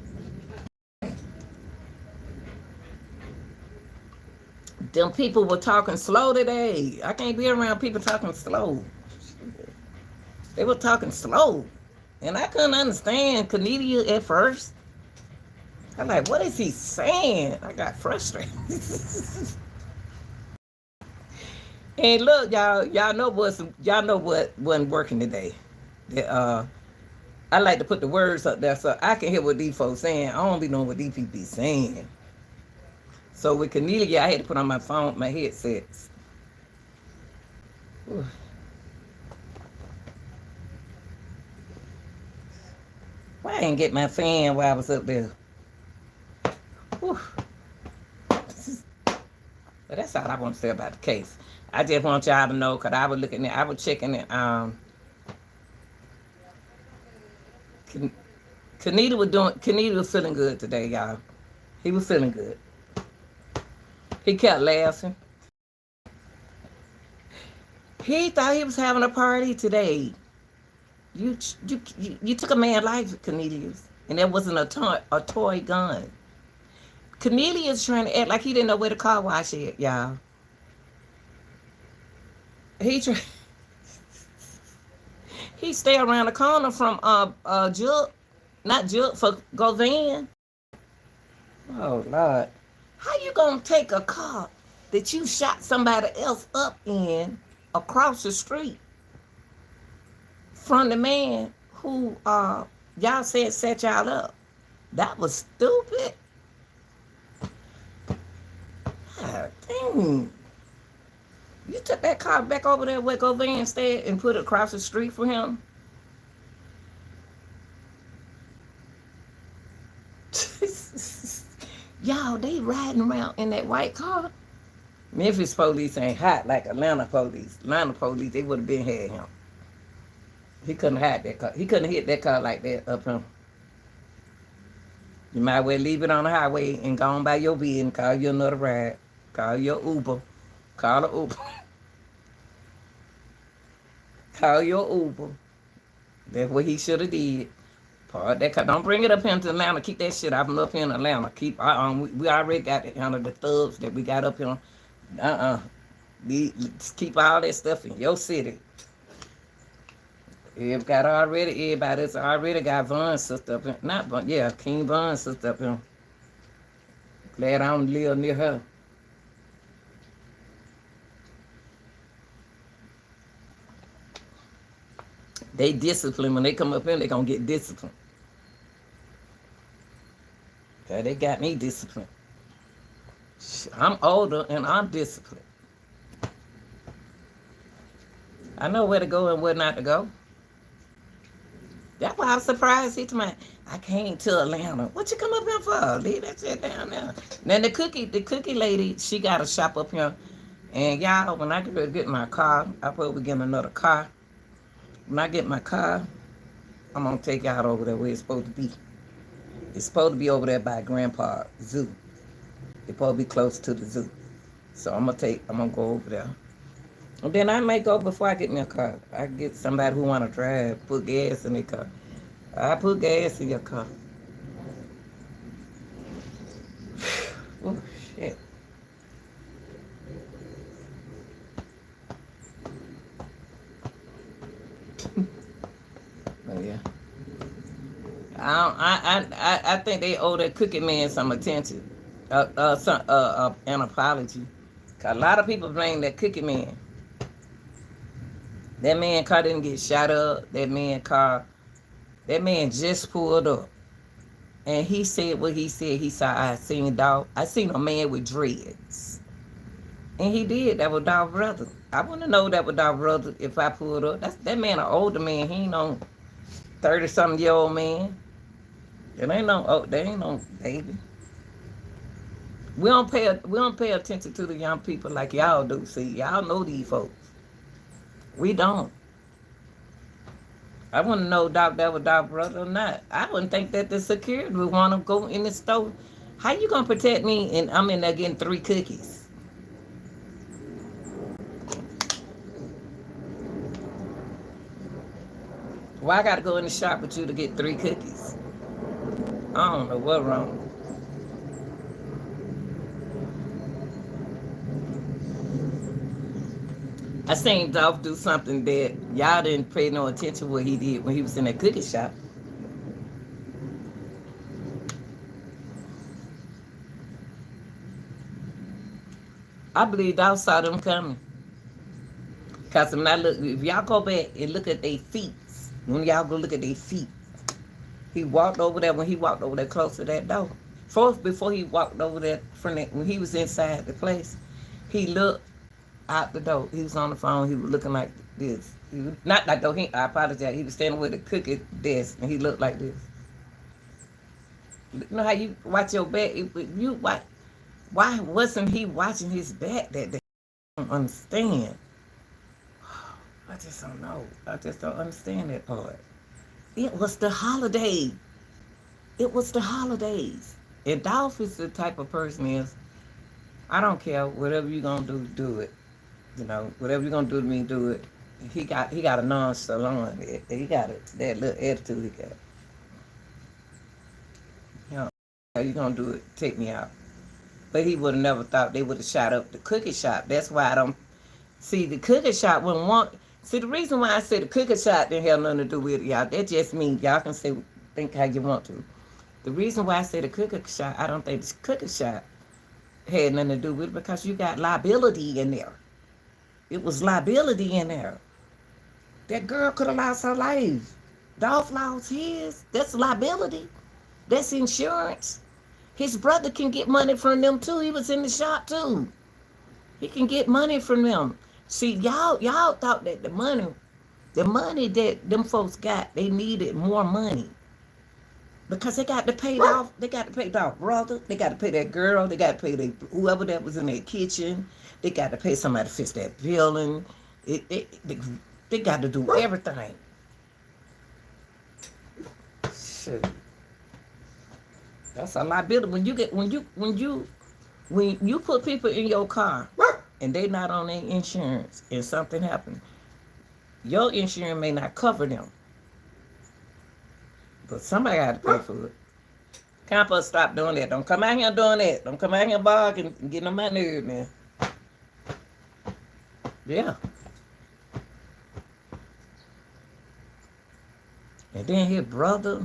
Them people were talking slow today. I can't be around people talking slow. They were talking slow. And I couldn't understand Cornelia at first. I'm like, what is he saying? I got frustrated. And look, y'all know what wasn't working today. I like to put the words up there so I can hear what these folks saying. I don't be knowing what these people be saying. So with Cornelia, I had to put on my phone, my headsets. Whew. Why I didn't get my fan while I was up there? Whew. But that's all I want to say about the case. I just want y'all to know, because I was looking at, I was checking it. Kenita was feeling good today, y'all. He was feeling good. He kept laughing. He thought he was having a party today. You took a man's life, Cornelius, and that wasn't a toy gun. Cornelius trying to act like he didn't know where the car wash is, y'all. He stay around the corner from for Govan. Oh Lord, how you gonna take a car that you shot somebody else up in across the street from the man who y'all said set y'all up? That was stupid. God dang. You took that car back over there where Govan stayed and put it across the street for him? Y'all, they riding around in that white car. Memphis police ain't hot like Atlanta police. Atlanta police, they would have been had him. He couldn't hide that car. He couldn't hit that car like that up him. You might well leave it on the highway and go on by your bed and call you another ride. Call your Uber. Call an Uber. Call your Uber. That's what he should have did. Part that car. Don't bring it up here to Atlanta. Keep that shit up up here in Atlanta. Keep we already got it under the thugs that we got up here. Keep all that stuff in your city. Everybody's already got Von's sister up here. Not Von, yeah, King Von's sister up here. Glad I don't live near her. They disciplined. When they come up here, they gonna get disciplined. Okay, they got me disciplined. I'm older and I'm disciplined. I know where to go and where not to go. That's why I'm surprised he told me, I came to Atlanta. What you come up here for? Leave that shit down there. Then the cookie lady, she got a shop up here. And y'all, when I get my car, I probably get another car. When I get my car, I'm gonna take y'all over there where it's supposed to be. It's supposed to be over there by Grandpa Zoo. It's supposed to be close to the zoo. So I'm gonna go over there. And then I may go before I get me a car. I get somebody who wanna drive, put gas in their car. I put gas in your car. Oh shit. Oh yeah. I think they owe that cookie man some attention, an apology. 'Cause a lot of people blame that cookie man. That man car didn't get shot up. That man just pulled up, and he said what he said. He said, "I seen Dolph. I seen a man with dreads," and he did. That was Dolph's brother. I want to know that was Dolph's brother if I pulled up. That man, an older man. He ain't no 30-something-year-old man. There ain't no baby. We don't pay attention to the young people like y'all do. See, y'all know these folks. We don't. I want to know that was Dolph's brother or not. I wouldn't think that the security would want to go in the store. How you gonna protect me and I'm in there getting 3 cookies? Why I gotta go in the shop with you to get 3 cookies? I don't know what's wrong. I seen Dolph do something that y'all didn't pay no attention to what he did when he was in that cookie shop. I believe Dolph saw them coming. Because when if y'all go back and look at their feet, when y'all go look at their feet, he walked over there, when he walked over there close to that door. First, before he walked over there, when he was inside the place, he looked out the door. He was on the phone. He was looking like this. Not like though. I apologize. He was standing with the cookie desk, and he looked like this. You know how you watch your back? Why wasn't he watching his back that day? I don't understand. I just don't know. I just don't understand that part. It was the holiday. It was the holidays. And Dolph is the type of person is, I don't care. Whatever you're gonna do, do it. You know, whatever you're gonna do to me, do it. He got a nonchalant. He got that little attitude he got. You know, how you gonna do it? Take me out. But he would have never thought they would have shot up the cookie shop. That's why I don't see the cookie shop wouldn't want. See, the reason why I say the cookie shop didn't have nothing to do with it, y'all. That just means y'all can think how you want to. The reason why I say the cookie shop, I don't think the cookie shop had nothing to do with it because you got liability in there. It was liability in there. That girl could have lost her life. Dolph lost his. That's liability. That's insurance. His brother can get money from them too. He was in the shop too. He can get money from them. See, y'all thought that the money that them folks got, they needed more money. Because they got to pay Dolph, brother, they got to pay that girl, they got to pay whoever that was in their kitchen, they got to pay somebody to fix that building. They got to do everything. Shit. That's a liability. When you put people in your car and they not on their insurance and something happened, your insurance may not cover them. But somebody got to pay for it. Camper, stop doing that. Don't come out here doing that. Don't come out here barking and getting on my nerves, man. Yeah. And then his brother,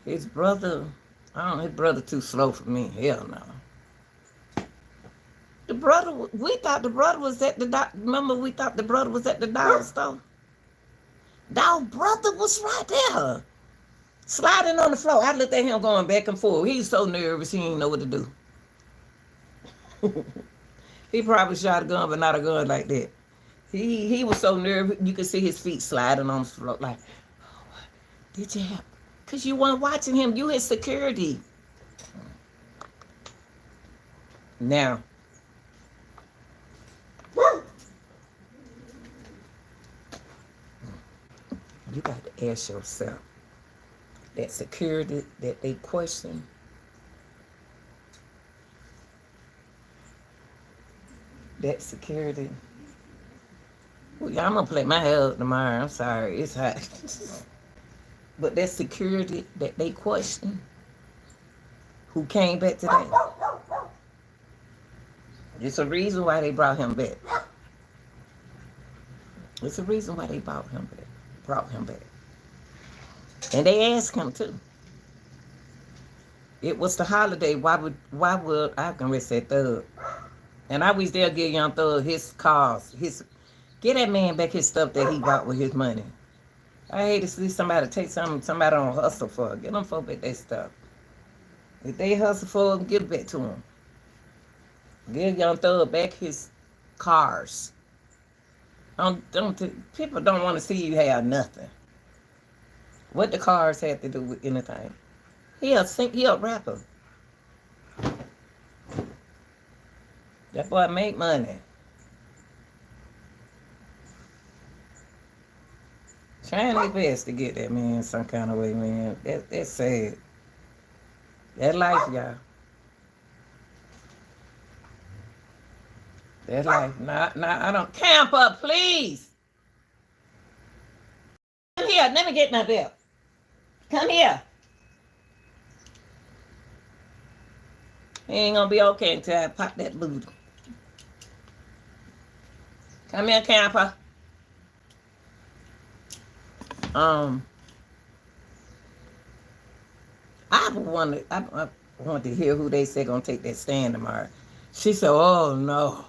his brother too slow for me. Hell no. We thought the brother was at the remember we thought the brother was at the dollar store? Dog brother was right there, sliding on the floor. I looked at him going back and forth. He's so nervous he didn't know what to do. He probably shot a gun, but not a gun like that. He was so nervous you could see his feet sliding on the floor. Like, oh, did you have? Cause you weren't watching him. You his security. Now, you got to ask yourself that security that they question. That security. Well, yeah, I'm gonna play my hair up tomorrow. I'm sorry, it's hot. But that security that they question, who came back today, it's a reason why they brought him back. It's a reason why they brought him back. Brought him back. And they asked him too. It was the holiday. Why would I can rest that thug? And I wish they'll give young thug his cars, get that man back his stuff that he bought with his money. I hate to see somebody take somebody on hustle for it. Get them folk back their stuff. If they hustle for it, give it back to them. Give young thug back his cars. People don't want to see you have nothing. What the cars have to do with anything? He a rapper. That boy make money. Trying their best to get that man some kind of way, man. That's sad. That life, y'all. That life. Nah, I don't. Camp up, please. Come here. Let me get my belt. Come here. He ain't gonna be okay until I pop that booty. Come here, camper. I want to hear who they say gonna take that stand tomorrow. She said, "Oh no."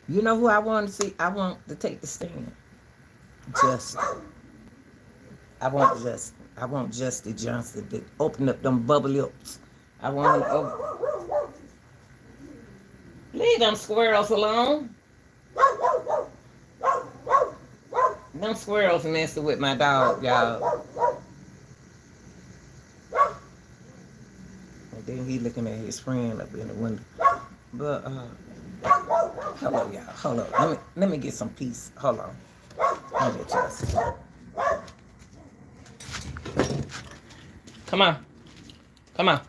You know who I want to see? I want to take the stand. Justin. I want Justin Johnson to open up them bubble lips. I want him to open. Leave them squirrels alone. Them squirrels messing with my dog, y'all. And then he looking at his friend up in the window. But hello, y'all. Hold on. Let me get some peace. Hold on. Hold it, Justin. Come on. Come on.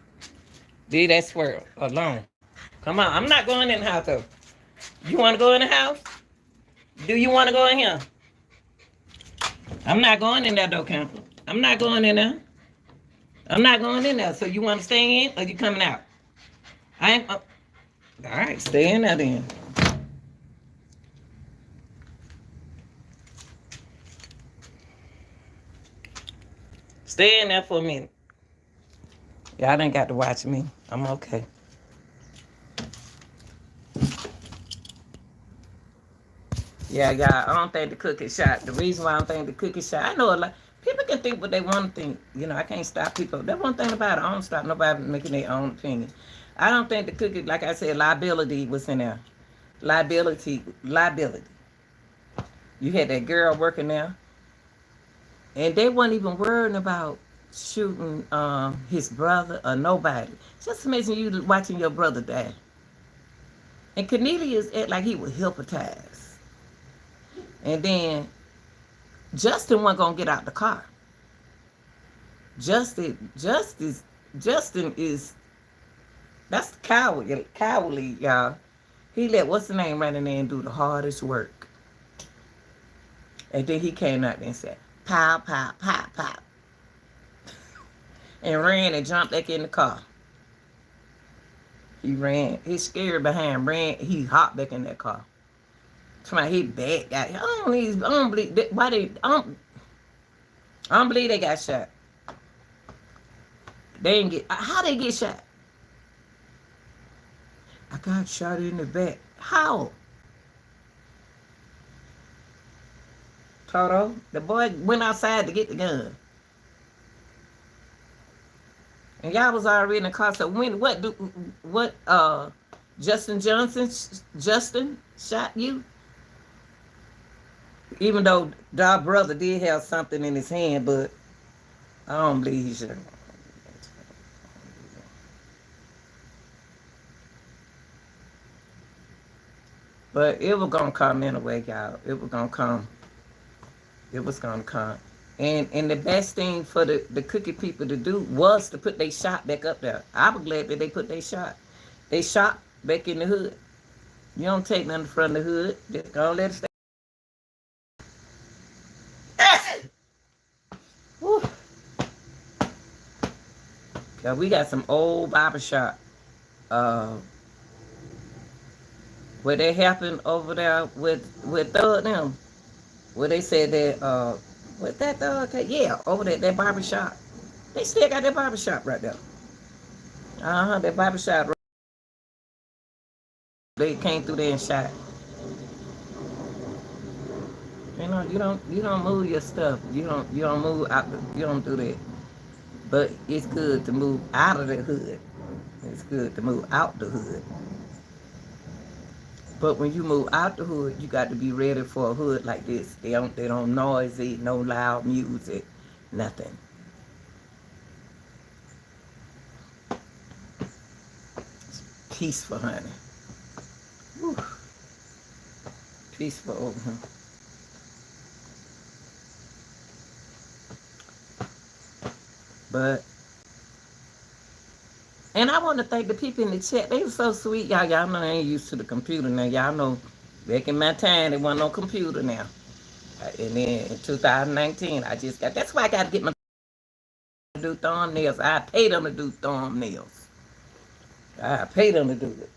Leave that squirrel alone. Come on. I'm not going in the house, though. You want to go in the house? Do you want to go in here? I'm not going in there, though, Camper. I'm not going in there. I'm not going in there. So you want to stay in or you coming out? I ain't. All right, stay in there then. Stay in there for a minute. Y'all ain't got to watch me. I'm okay. Yeah, I don't think the cookie shot. The reason why I don't think the cookie shot, I know a lot. People can think what they want to think. You know, I can't stop people. That's one thing about it. I don't stop nobody making their own opinion. I don't think the cookie, like I said, liability was in there. Liability. You had that girl working there. And they weren't even worrying about shooting his brother or nobody. Just imagine you watching your brother die. And Cornelius act like he was hypnotized. And then Justin wasn't gonna get out the car. Justin is that's cowardly, y'all. He let what's the name run in there and do the hardest work. And then he came out there and said, pow, pow, pow, pow. And ran and jumped back in the car. He ran. He scared behind, ran. He hopped back in that car. Somebody he bad guy. I don't believe they got shot. They didn't get. How they get shot? I got shot in the back. How? Toto, the boy went outside to get the gun. And y'all was already in the car. So Justin shot you? Even though our brother did have something in his hand, but I don't believe he should. But it was gonna come anyway, y'all. It was gonna come. It was gonna come. And the best thing for the cookie people to do was to put their shot back up there. I was glad that they put their shot. They shot back in the hood. You don't take nothing from the hood. Just go let it stay. Whew. Yeah, we got some old barbershop. Where they happened over there with them. Where they said that what that yeah, over there, that barbershop. They still got that barbershop right there. That barbershop. They came through there and shot. You know, you don't move your stuff. You don't move out. You don't do that. But it's good to move out of the hood. It's good to move out the hood. But when you move out the hood, you got to be ready for a hood like this. They don't noisy, no loud music, nothing. It's peaceful, honey. Whew. Peaceful over here. But, and I want to thank the people in the chat. They were so sweet, y'all. Y'all know I ain't used to the computer now. Y'all know back in my time, there wasn't no computer now. And then in 2019, I just got, that's why I got to get my to do thumbnails. I pay them to do thumbnails. I pay them to do it.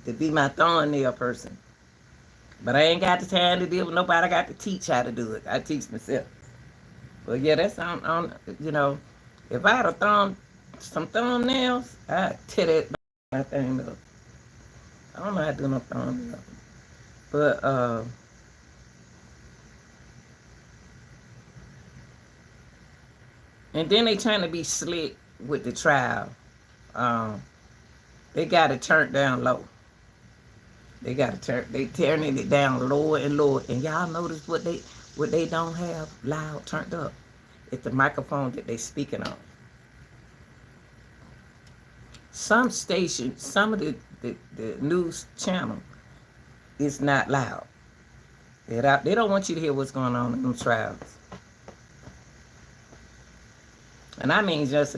To be my thumbnail person. But I ain't got the time to deal with nobody. I got to teach how to do it. I teach myself. But yeah, that's on you know, if I had some thumbnails, I'd tear that thing up. I don't know how to do no thumbnails. But and then they trying to be slick with the trial. They got it turned down low. They tearing it down lower and lower. And y'all notice what they don't have loud turned up. It's the microphone that they speaking on. Some stations, some of the news channel is not loud. They don't want you to hear what's going on in them trials. And I mean, just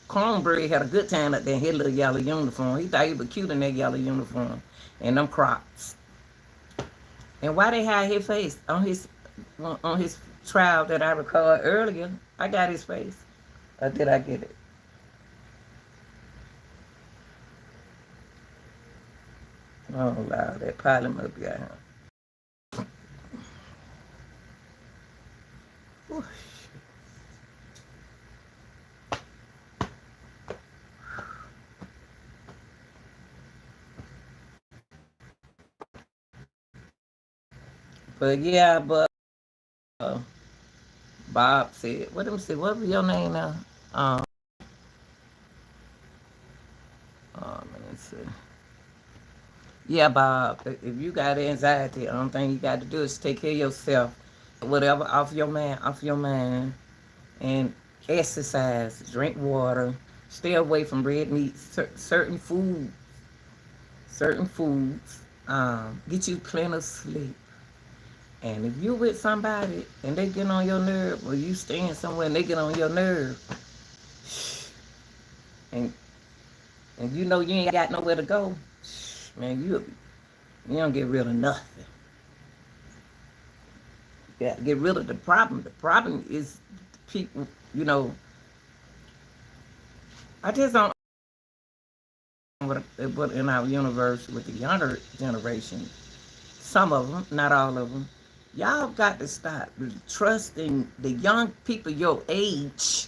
Cornbread had a good time up there in his little yellow uniform. He thought he was cute in that yellow uniform and them Crocs. And why they hide his face on his trial that I recorded earlier? I got his face. Or did I get it? Oh, wow, that pilot must be out here. Whew. But yeah, Bob said, what was your name now? Let me see. Yeah, Bob, if you got anxiety, the only thing you got to do is take care of yourself. Whatever off your mind, and exercise, drink water, stay away from red meat, certain foods, get you plenty of sleep. And if you with somebody and they get on your nerve, or you staying somewhere and they get on your nerve, and you know you ain't got nowhere to go, man, you don't get rid of nothing. You got to get rid of the problem. The problem is people, you know, I just don't what in our universe with the younger generation, some of them, not all of them, y'all got to stop trusting the young people your age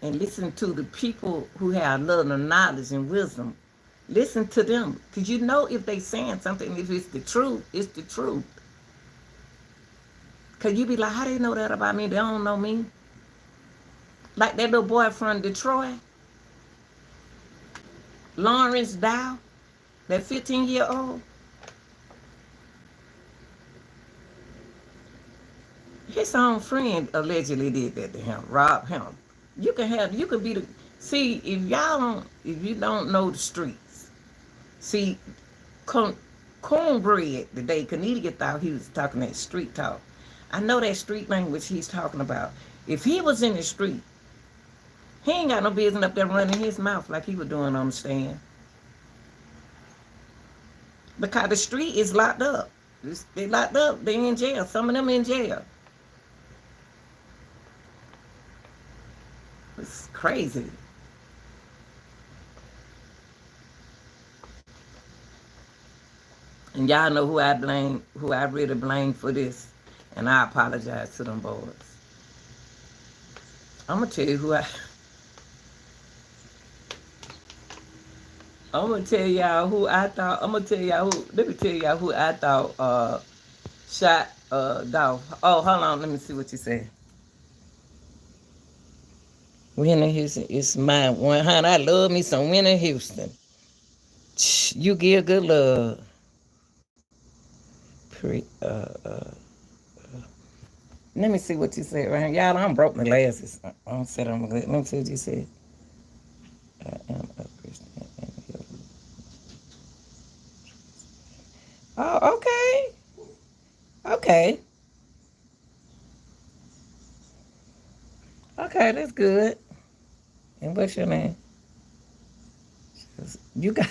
and listen to the people who have a little knowledge and wisdom. Listen to them. Because you know if they saying something, if it's the truth, it's the truth. Cause you be like, how they know that about me? They don't know me. Like that little boy from Detroit, Lawrence Dow, that 15-year-old. His own friend allegedly did that to him, robbed him. You can be the, see, if you don't know the streets, see, Cornbread today, Cornelia thought he was talking that street talk. I know that street language he's talking about. If he was in the street, he ain't got no business up there running his mouth like he was doing on the stand. Because the street is locked up. They locked up. They in jail. Some of them in jail. It's crazy. And y'all know who I really blame for this. And I apologize to them boys. I'm going to tell you I'm going to tell y'all who I thought, let me tell y'all who I thought shot Dolph. Oh, hold on, let me see what you say. Winnie Houston is my one, honey. I love me some Winnie Houston. You give good love. Let me see what you said right here. Y'all, I'm broke my glasses. I don't say I'm let me see what you said. I am a Christian. Oh, okay. Okay. Okay, that's good. And what's your name? You got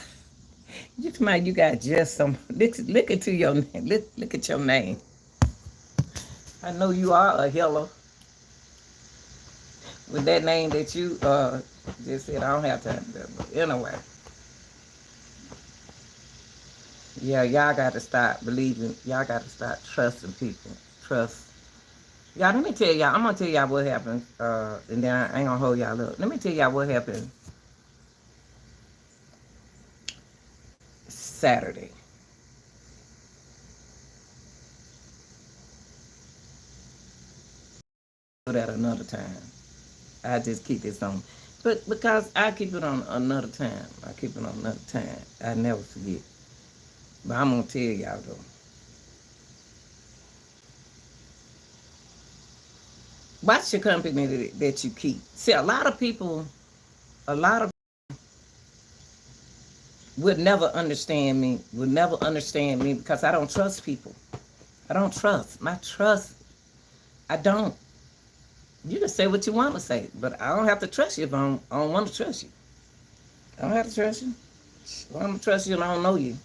you got just some look into your name. Look at your name. I know you are a healer. With that name that you just said, I don't have time for that, but anyway. Yeah, y'all got to stop believing. Y'all got to stop trusting people. Trust. Y'all, let me tell y'all. I'm going to tell y'all what happened. And then I ain't going to hold y'all up. Let me tell y'all what happened Saturday. That another time. I just keep this on. But because I keep it on another time. I keep it on another time. I never forget. But I'm going to tell y'all though. Watch your company that you keep. See, a lot of people would never understand me because I don't trust people. I don't trust. I don't. You can say what you want to say, but I don't have to trust you if I don't want to trust you. I don't have to trust you. I don't trust you and I don't know you.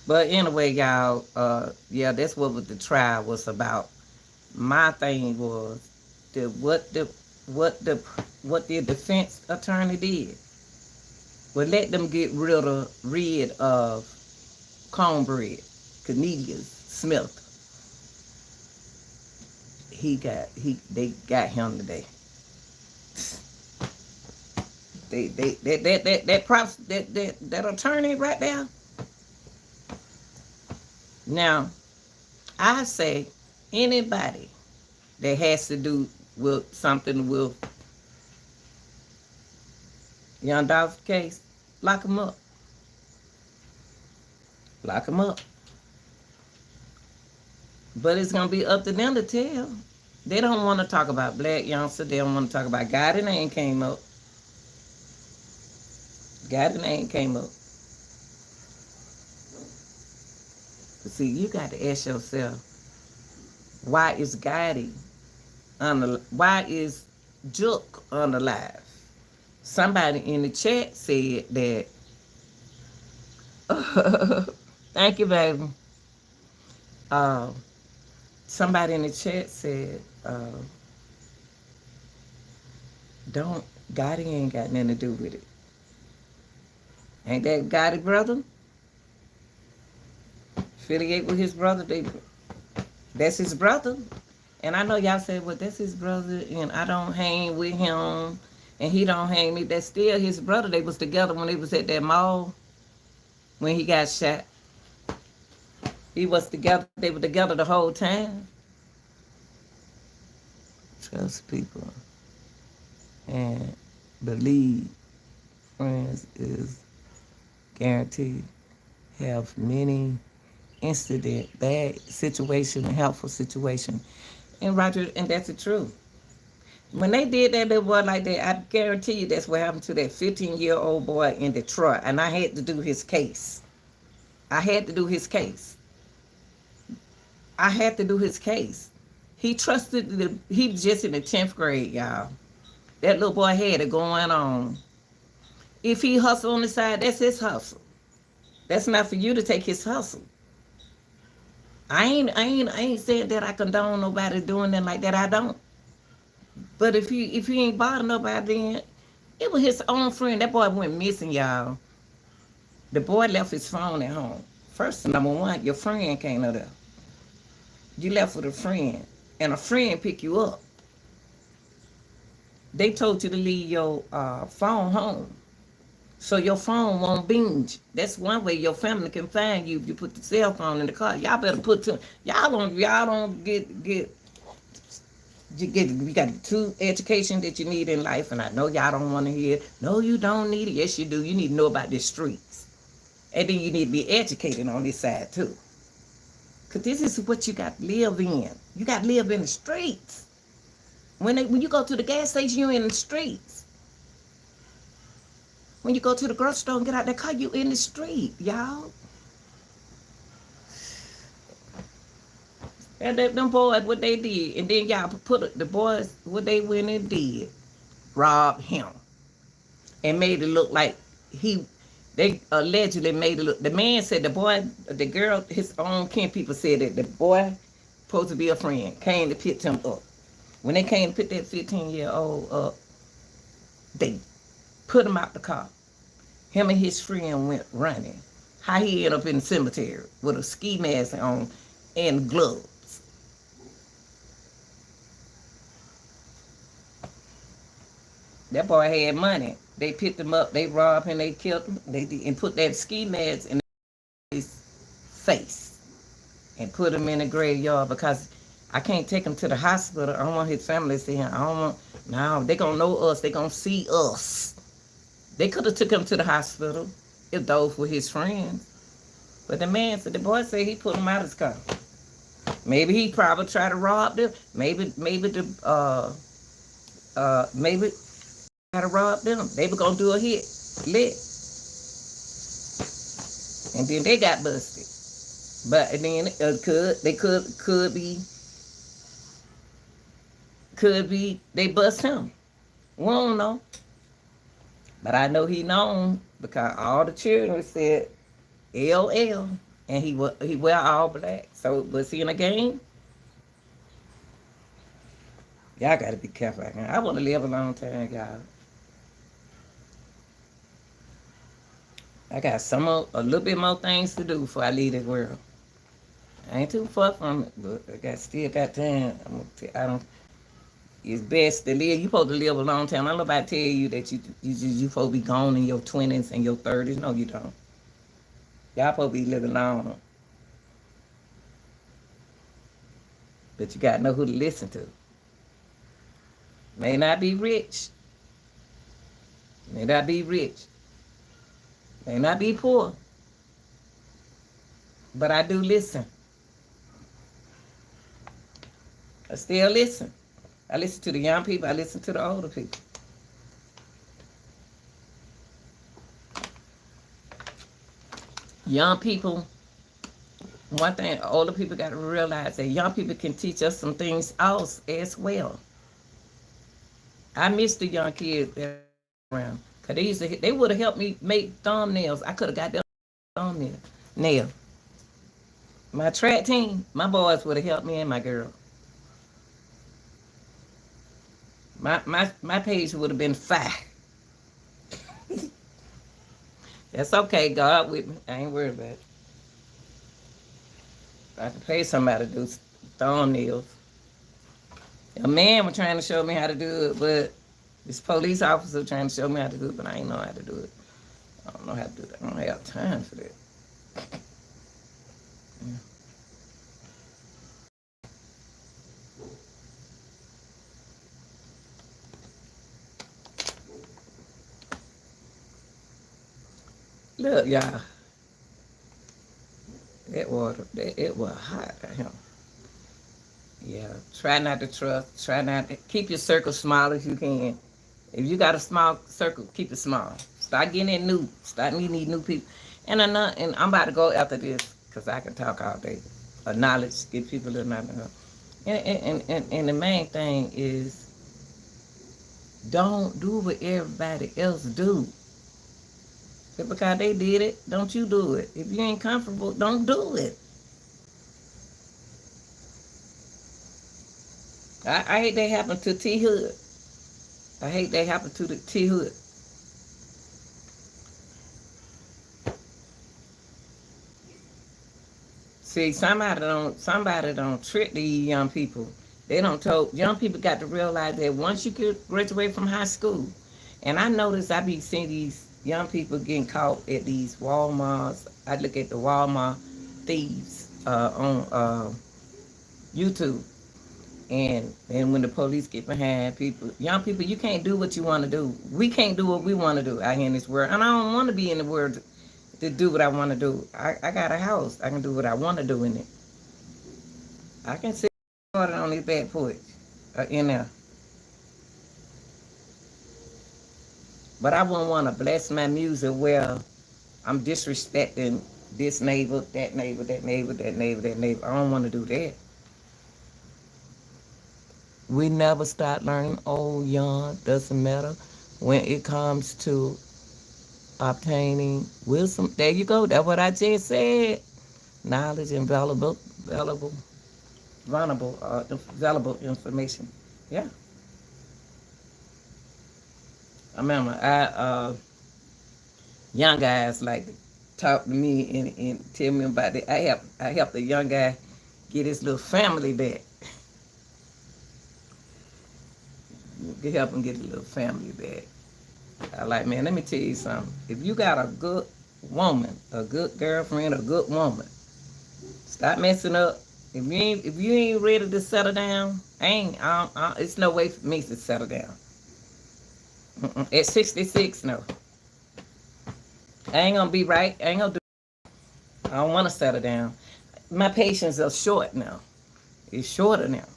But anyway, y'all, yeah, that's what the trial was about. My thing was what the defense attorney did was let them get rid of Cornbread, Cornelius Smith. They got him today. That attorney right there. Now, I say anybody that has to do with something with young Dolph's case, lock him up. Lock him up. But it's going to be up to them to tell. They don't want to talk about black youngster. They don't want to talk about God. The name came up. God, the name came up. But see, you got to ask yourself, why is why is Jook unalive? Somebody in the chat said that. Thank you, baby. Somebody in the chat said, Gotti ain't got nothing to do with it. Ain't that Gotti brother? Affiliate with his brother. That's his brother. And I know y'all said, well, that's his brother, and I don't hang with him, and he don't hang me. That's still his brother. They was together when they was at that mall when he got shot. He was together. They were together the whole time. Trust people and believe friends is guaranteed. Have many incident, bad situation, and helpful situation. And Roger, and that's the truth. When they did that little boy like that, I guarantee you that's what happened to that 15-year-old boy in Detroit. And I had to do his case. I had to do his case. I had to do his case. He trusted he was just in the 10th grade, y'all. That little boy had it going on. If he hustle on the side, that's his hustle. That's not for you to take his hustle. I ain't saying that I condone nobody doing that like that. I don't. But if he ain't bother nobody, then it was his own friend. That boy went missing, y'all. The boy left his phone at home. First, number one, your friend came up there. You left with a friend, and a friend pick you up. They told you to leave your phone home, so your phone won't binge. That's one way your family can find you if you put the cell phone in the car. Y'all better put to y'all don't get you got the two education that you need in life, and I know y'all don't want to hear. No, you don't need it. Yes, you do. You need to know about the streets, and then you need to be educated on this side too. Cause this is what you got to live in. You got to live in the streets. When you go to the gas station, you're in the streets. When you go to the grocery store and get out that car, you in the street, y'all. And them boys, what they did, and then y'all put the boys, what they went and did, robbed him, and made it look like they allegedly made it look. The man said the girl, his own kin people said that the boy, supposed to be a friend, came to pick him up. When they came to pick that 15-year-old up, they put him out the car. Him and his friend went running. How he ended up in the cemetery with a ski mask on and gloves. That boy had money. They picked him up, they robbed him, they killed him, and put that ski mask in his face and put him in the graveyard because I can't take him to the hospital. I don't want his family to see him. I don't want, no, they gonna know us, they gonna see us. They could have took him to the hospital if those were his friends. But the boy said he put him out of his car. Maybe he probably tried to rob them. Maybe try to rob them. They were gonna do a lit. And then they got busted. But then could be they bust him. We don't know. But I know he known because all the children said LL, and he wear all black. So was he in a game? Y'all gotta be careful. I want to live a long time, y'all. I got a little bit more things to do before I leave this world. I ain't too far from it, but I still got time. It's best to live. You supposed to live a long time. I don't know about tell you that you supposed to be gone in your 20s and your 30s. No, you don't. Y'all supposed to be living long. But you got to know who to listen to. May not be rich. May not be rich. May not be poor. But I do listen. I still listen. I listen to the young people. I listen to the older people. Young people, one thing older people got to realize that young people can teach us some things else as well. I miss the young kids that around. Cause they would have helped me make thumbnails. I could have got them thumbnail. My track team, my boys would have helped me and my girl. My page would have been 5. That's okay, God with me. I ain't worried about it. I could pay somebody to do thumbnails. A man was trying to show me how to do it, but this police officer trying to show me how to do it, but I ain't know how to do it. I don't know how to do that. I don't have time for that. Yeah. Look, y'all, that water, it was hot. Yeah, try not to trust. Try not to keep your circle small as you can. If you got a small circle, keep it small. Start getting it new. Start meeting these new people. And I'm about to go after this because I can talk all day. Knowledge, get people to knowledge. And the main thing is don't do what everybody else do. Just because they did it, don't you do it. If you ain't comfortable, don't do it. I hate that happened to T Hood. I hate that happened to the T Hood. See, somebody don't trick these young people. They don't tell young people got to realize that once you graduate from high school, and I notice I be seeing these young people getting caught at these Walmarts. I look at the Walmart thieves on YouTube. And when the police get behind people, young people, you can't do what you want to do. We can't do what we want to do out here in this world. And I don't want to be in the world to do what I want to do. I got a house. I can do what I want to do in it. I can sit on this back porch in there. But I wouldn't want to bless my music where I'm disrespecting this neighbor, that neighbor, that neighbor, that neighbor, that neighbor. I don't want to do that. We never start learning, old, young, doesn't matter. When it comes to obtaining wisdom, there you go. That's what I just said. Knowledge and valuable information. Yeah. I remember young guys like to talk to me and tell me about it. I helped a young guy get his little family back. Help him get a little family back. I like, man, let me tell you something. If you got a good woman, a good girlfriend, a good woman, stop messing up. If you ain't ready to settle down, it's no way for me to settle down. At 66, no. I ain't gonna be right. I ain't gonna do. I don't want to settle down. My patience is short now. It's shorter now.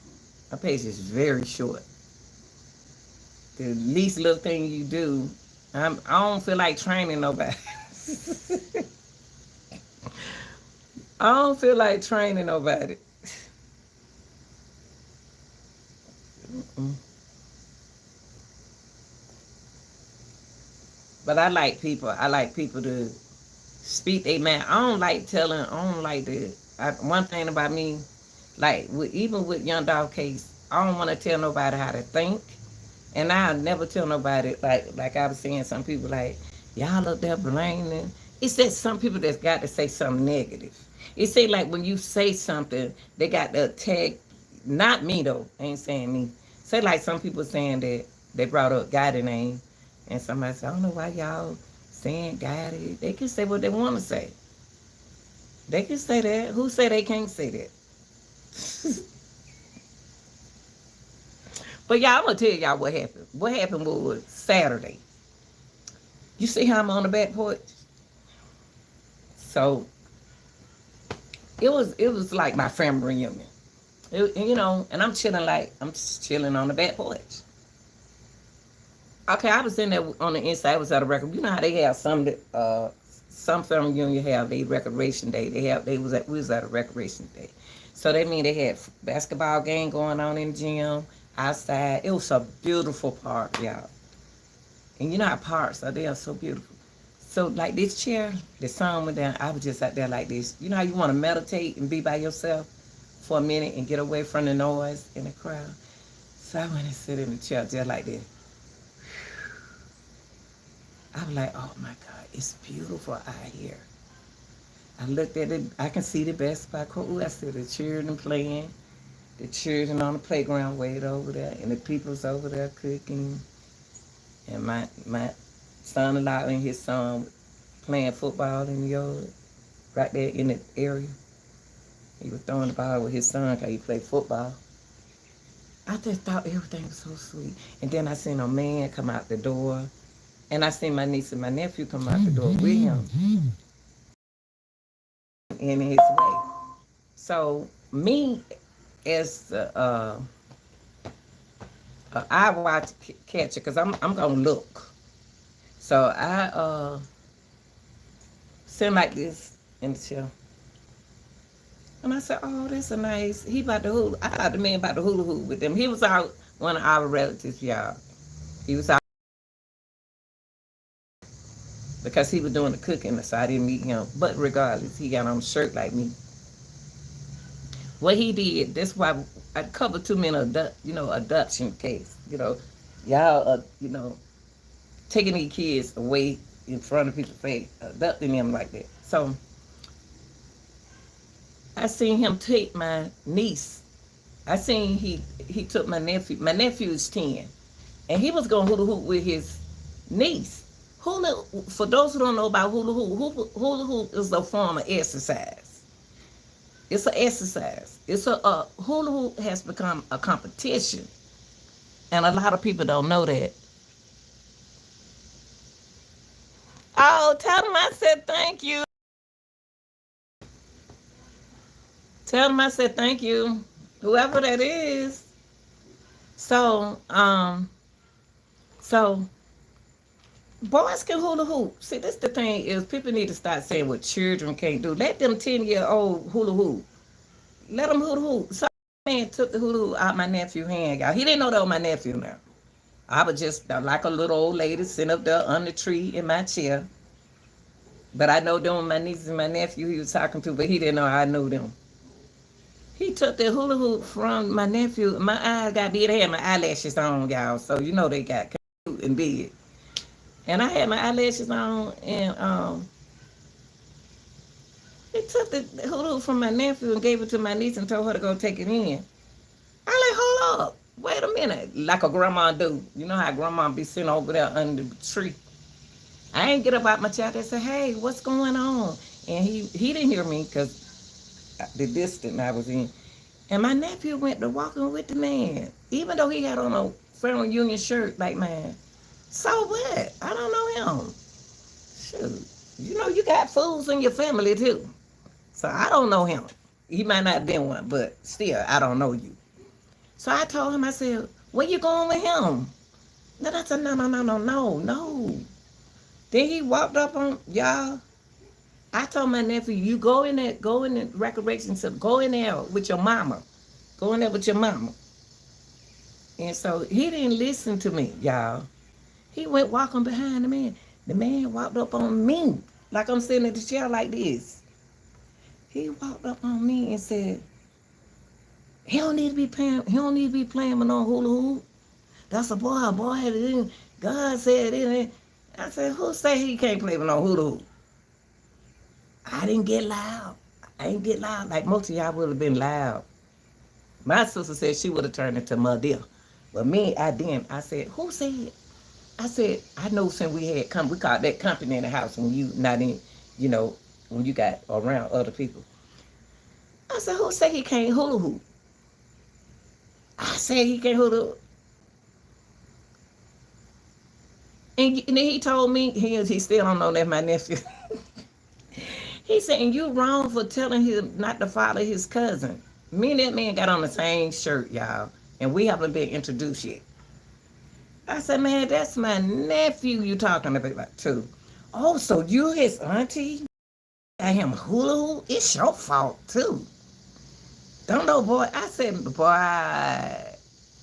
My patience is very short. The least little thing you do, I don't feel like training nobody. I don't feel like training nobody. But I like people. I like people to speak their mind. I don't like the. One thing about me, like even with Young Dolph case, I don't want to tell nobody how to think. And I'll never tell nobody, like I was saying, some people like, y'all up there blaming. It's that some people that's got to say something negative. It seems like when you say something, they got to attack, not me though, I ain't saying me. Say like some people saying that they brought up Gotti name, and somebody said, I don't know why y'all saying Gotti. They can say what they want to say. They can say that. Who say they can't say that? But y'all, I'm going to tell y'all what happened. What happened was Saturday. You see how I'm on the back porch? So, it was like my family reunion. And I'm chilling on the back porch. Okay, I was in there on the inside. I was at a record. You know how they have some family reunion have their recreation day. We was at a recreation day. So that means they had basketball game going on in the gym. Outside. It was a beautiful park, y'all. And you know how parks are, they are so beautiful. So like this chair, the sun went down, I was just out there like this. You know how you want to meditate and be by yourself for a minute and get away from the noise in the crowd? So I went and sit in the chair just like this. I was like, oh my God, it's beautiful out here. I looked at it, I can see the basketball court. Ooh, I see the children playing. The children on the playground waited over there, and the people's over there cooking. And my son-in-law and his son playing football in the yard, right there in the area. He was throwing the ball with his son because he played football. I just thought everything was so sweet. And then I seen a man come out the door, And I seen my niece and my nephew come out the door with him in his way. So me as I watch catcher because I'm gonna look. So I sitting like this in the chair. And I said, oh, that's a nice, he about to hula. I thought the man about to hula hoop with them. He was out, one of our relatives, y'all. He was out because he was doing the cooking, so I didn't meet him. But regardless, he got on a shirt like me. What he did, that's why I covered too many, abduction case. Y'all, taking these kids away in front of people's face, abducting them like that. So I seen him take my niece. I seen he took my nephew. My nephew is 10, and he was going hula hoop with his niece. Hula, for those who don't know about hula hoop is a form of exercise. It's an exercise. Hula hoop has become a competition, and a lot of people don't know that. Oh, tell them I said thank you. Tell them I said thank you, whoever that is. So boys can hula hoop. See, this the thing is people need to start saying what children can't do. Let them 10-year-old hula hoop. Let them hula hoop. So man took the hula hoop out my nephew's hand, y'all. He didn't know that was my nephew now. I was just like a little old lady sitting up there on the tree in my chair. But I know them, my niece and my nephew he was talking to, but he didn't know I knew them. He took the hula hoop from my nephew. My eyes got big. I had my eyelashes on, y'all. So they got cute and big. And I had my eyelashes on, and he took the hula hoop from my nephew and gave it to my niece and told her to go take it in. I like, hold up, wait a minute, like a grandma do. You know how grandma be sitting over there under the tree. I ain't get up out my chair and say, hey, what's going on? And he didn't hear me because the distance I was in. And my nephew went to walking with the man, even though he had on a Federal Union shirt like mine. So what? I don't know him. Shoot. You got fools in your family too. So I don't know him. He might not have been one, but still, I don't know you. So I told him, I said, where you going with him? Then I said, no. Then he walked up on, y'all. I told my nephew, you go in the recreation center, go in there with your mama. Go in there with your mama. And so he didn't listen to me, y'all. He went walking behind the man. The man walked up on me, like I'm sitting in the chair like this. He walked up on me and said, he don't need to be playing with no hula hoop. That's a boy. God said it. I said, who say he can't play with no hula hoop? I didn't get loud. I ain't get loud. Like most of y'all would have been loud. My sister said she would have turned into mother. But me, I didn't. I said, who said? I said, I know since we called that company in the house when you not in, when you got around other people. I said, who said he can't hula hoop? I said he can't hula hoop. And then he told me, he still don't know that's my nephew. He said, and you wrong for telling him not to follow his cousin. Me and that man got on the same shirt, y'all. And we haven't been introduced yet. I said, man, that's my nephew you talking about too. Oh, so you his auntie? Got him hula hoop? It's your fault too. Don't know, boy. I said, boy,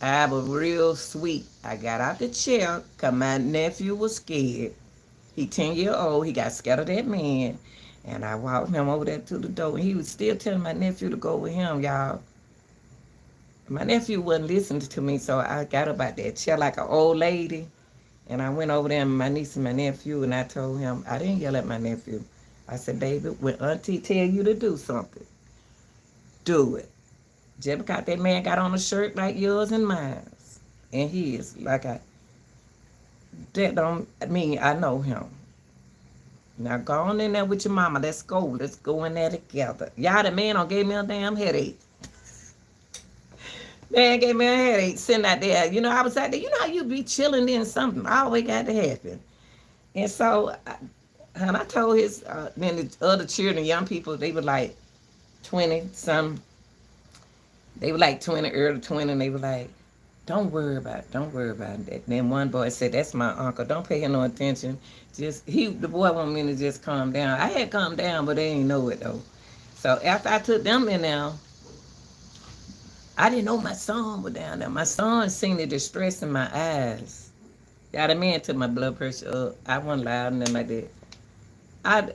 I was real sweet. I got out the chair because my nephew was scared. He 10-year-old. He got scared of that man. And I walked him over there to the door. And he was still telling my nephew to go with him, y'all. My nephew wasn't listening to me, so I got up out that chair like an old lady. And I went over there and my niece and my nephew, and I told him, I didn't yell at my nephew. I said, David, when auntie tell you to do something, do it. Just because that man got on a shirt like yours and mine, and his, that don't mean I know him. Now go on in there with your mama. Let's go. Let's go in there together. Y'all, the man gave me a damn headache. Man gave me a headache sitting out there. I was out there. You know how you be chilling, then something always got to happen. And so, and I told his, then the other children, young people, they were like 20, some, they were like 20, early 20, and they were like, don't worry about it. Don't worry about it. Then one boy said, that's my uncle. Don't pay him no attention. The boy wanted me to just calm down. I had calmed down, but they didn't know it though. So after I took them in there, I didn't know my son was down there. My son seen the distress in my eyes. Yeah, the man took my blood pressure up. I wasn't loud and nothing like that. I,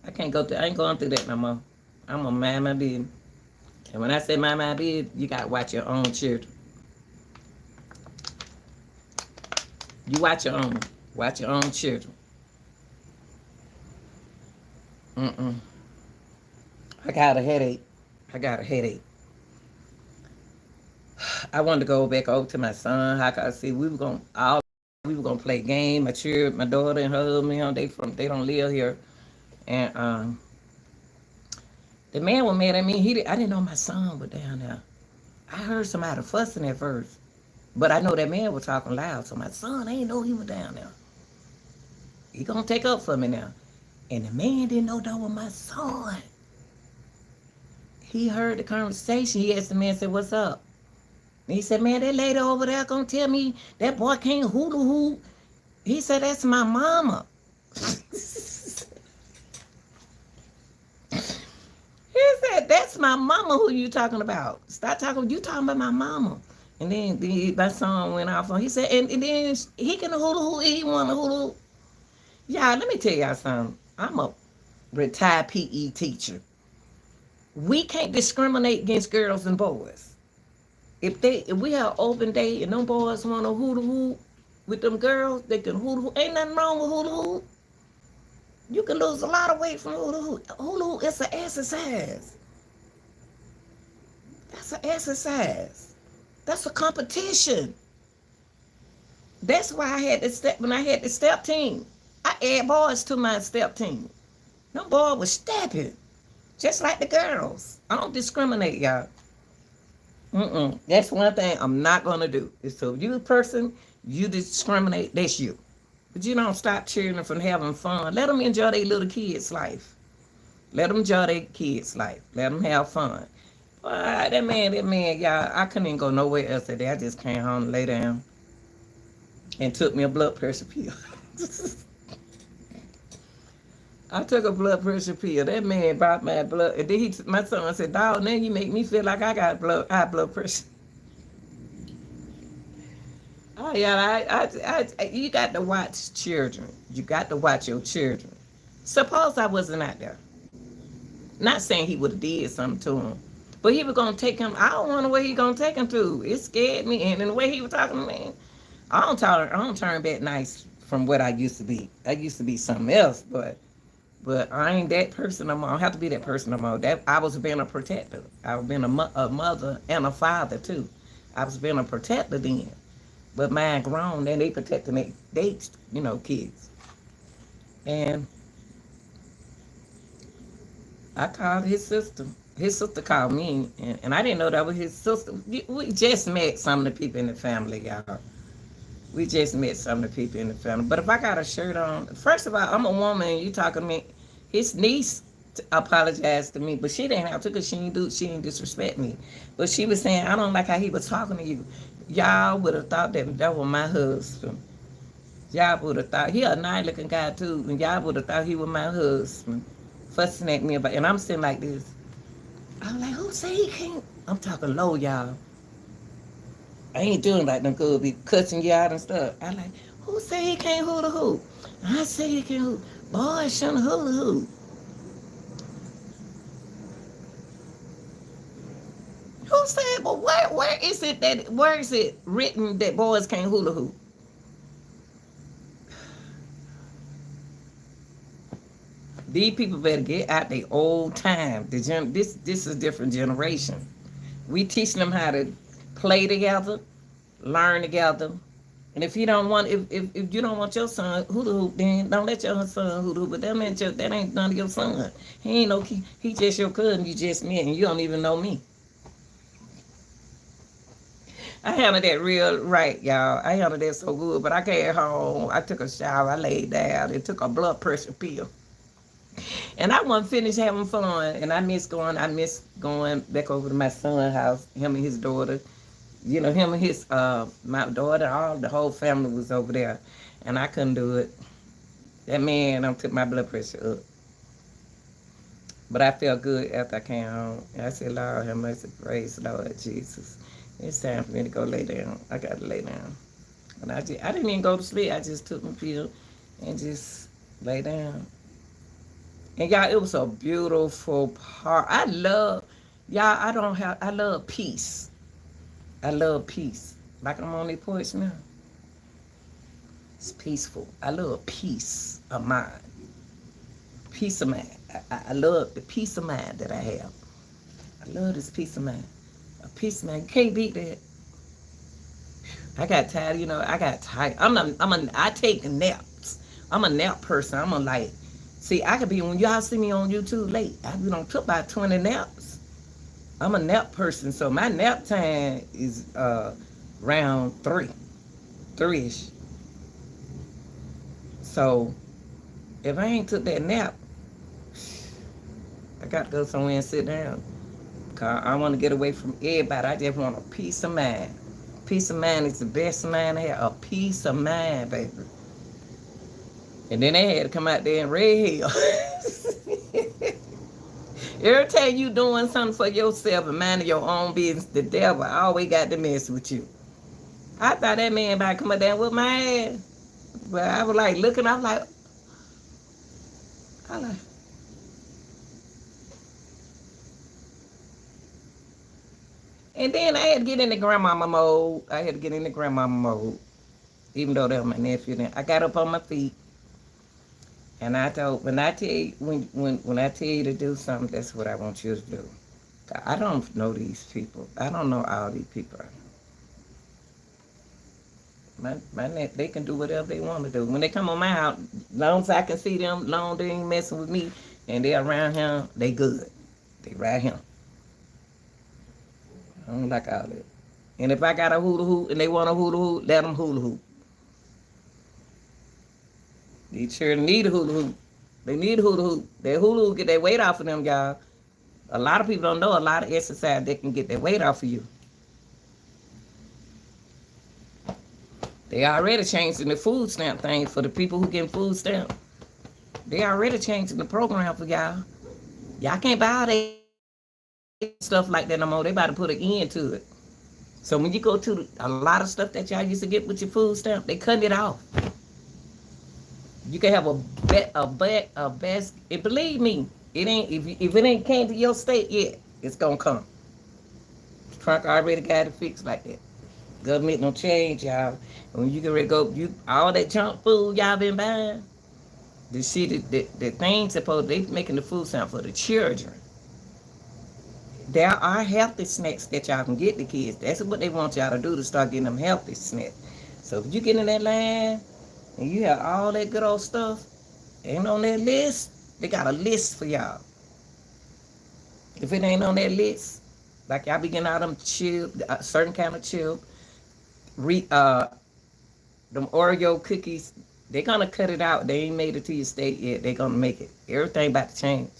I can't go through, I ain't going through that no more. I'm gonna mind my business. And when I say mind my business, you gotta watch your own children. You watch your own. Watch your own children. Mm-mm. I got a headache. I got a headache. I wanted to go back over to my son. How could I see we were gonna play game. My daughter and her husband, they don't live here. And the man was mad at me. I didn't know my son was down there. I heard somebody fussing at first. But I know that man was talking loud. So my son, I ain't know he was down there. He gonna take up for me now. And the man didn't know that was my son. He heard the conversation. He asked the man, said, what's up? And he said, man, that lady over there gonna tell me that boy can't hoodoo hoo. He said, that's my mama. He said, that's my mama who you talking about. Stop talking, you talking about my mama. And then my son went off on, he said, and then he can hoodoo hoo, he want to hoodoo. Y'all, let me tell y'all something. I'm a retired PE teacher. We can't discriminate against girls and boys. If we have open day and them boys want to hoodoo hoo with them girls, they can hoodoo hoo. Ain't nothing wrong with hoodoo hoo. You can lose a lot of weight from hoodoo hoo. Hoodoo hoo is an exercise. That's an exercise. That's a competition. That's why when I had the step team, I add boys to my step team. Them boys was stepping, just like the girls. I don't discriminate, y'all. That's one thing I'm not gonna do. Is so you person, you discriminate, that's you. But you don't stop children from having fun. Let them enjoy their little kids' life. Let them enjoy their kids' life. Let them have fun. That man, y'all, I couldn't even go nowhere else today. I just came home and lay down and took me a blood pressure pill. I took a blood pressure pill. That man brought my blood. And then my son said, dog, now you make me feel like I got high blood pressure. Oh, yeah, you got to watch children. You got to watch your children. Suppose I wasn't out there. Not saying he would have did something to him. But he was going to take him. I don't know where he going to take him to. It scared me. And in the way he was talking to me, I don't turn back nice from what I used to be. I used to be something else, but I ain't that person no more. I don't have to be that person no more. I was being a protector. I was being a mother and a father too. I was being a protector then. But mine grown, then they protecting they kids. And I called his sister. His sister called me, and I didn't know that was his sister. We just met some of the people in the family, y'all. We just met some of the people in the family. But if I got a shirt on, first of all, I'm a woman, and you talking to me. His niece apologized to me, but she didn't have to because she didn't disrespect me. But she was saying, I don't like how he was talking to you. Y'all would have thought that was my husband. Y'all would have thought, he a nice looking guy too, and y'all would have thought he was my husband. Fussing at me about, and I'm sitting like this. I'm like, who say he can't? I'm talking low, y'all. I ain't doing like them good be cussing you out and stuff. I like, who say he can't hoodoo hoo? I say he can hoodoo. Boy, shouldn't hoodoo hoo. Who said, but where is it written that boys can't hula hoop? These people better get out their old time. This is a different generation. We teaching them how to play together, learn together. And if you don't want, if you don't want your son hula hoop, then don't let your son hula hoop. But that ain't none of your son. He ain't no, he just your cousin. You just me, and you don't even know me. I handled that real right, y'all. I handled that so good. But I came home, I took a shower, I laid down, and took a blood pressure pill. And I wasn't finished having fun. And I miss going back over to my son's house, him and his daughter. You know, him and his my daughter, the whole family was over there. And I couldn't do it. That man took my blood pressure up. But I felt good after I came home. And I said, Lord have mercy, praise the Lord Jesus. It's time for me to go lay down. I got to lay down. And I didn't even go to sleep. I just took my pill and just lay down. And y'all, it was a beautiful part. I love peace. I love peace. Like I'm on the porch now. It's peaceful. I love peace of mind. Peace of mind. I love the peace of mind that I have. I love this peace of mind. A peace of mind. You can't beat that. I got tired, I got tired. I take naps. I'm a nap person. I could be, when y'all see me on YouTube late, took about 20 naps. I'm a nap person, so my nap time is around 3-ish. So if I ain't took that nap, I got to go somewhere and sit down. Cause I want to get away from everybody. I just want a peace of mind. Peace of mind is the best mind I have. A peace of mind, baby. And then they had to come out there and red hell. Every time you doing something for yourself and minding your own business, the devil always got to mess with you. I thought that man about to come out there with my ass. But I was like looking, I was like, and then I had to get in the grandmama mode. Even though that was my nephew. Then I got up on my feet. And I told, when I tell you to do something, that's what I want you to do. I don't know these people. I don't know all these people. They can do whatever they want to do. When they come on my house, long as I can see them, long they ain't messing with me, and they're around him, they good. They right here. I don't like all that. And if I got a hula hoop and they want a hula hoop, let them hula hoop. These children need a hula hoop. They need a hula hoop. That hula hoop get their weight off of them, y'all. A lot of people don't know a lot of exercise that can get their weight off of you. They already changing the food stamp thing for the people who getting food stamp. They already changing the program for y'all. Y'all can't buy all that stuff like that no more. They about to put an end to it. So when you go to a lot of stuff that y'all used to get with your food stamp, they cutting it off. You can have a best. And believe me, it ain't if it ain't came to your state yet, it's gonna come. The trunk already got it fixed like that. Government don't change, y'all. And when you get ready to go, all that junk food y'all been buying, the things they making the food stamp for the children. There are healthy snacks that y'all can get the kids. That's what they want y'all to do, to start getting them healthy snacks. So if you get in that line and you have all that good old stuff, ain't on that list, they got a list for y'all. If it ain't on that list, like y'all be getting all them chip, a certain kind of chip, them Oreo cookies, they gonna cut it out. They ain't made it to your state yet. They gonna make it. Everything about to change.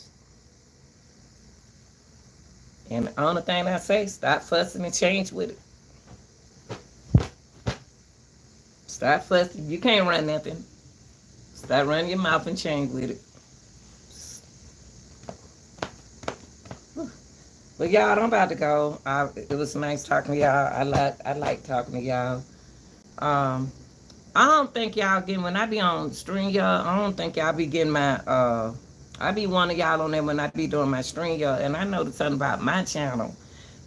And the only thing I say, stop fussing and change with it. Stop fussing. You can't run nothing. Stop running your mouth and change with it. But y'all, I'm about to go. It was nice talking to y'all. I like talking to y'all. I don't think y'all getting, when I be on string y'all, I don't think y'all be getting my I be one of y'all on there when I be doing my string y'all, and I know something about my channel.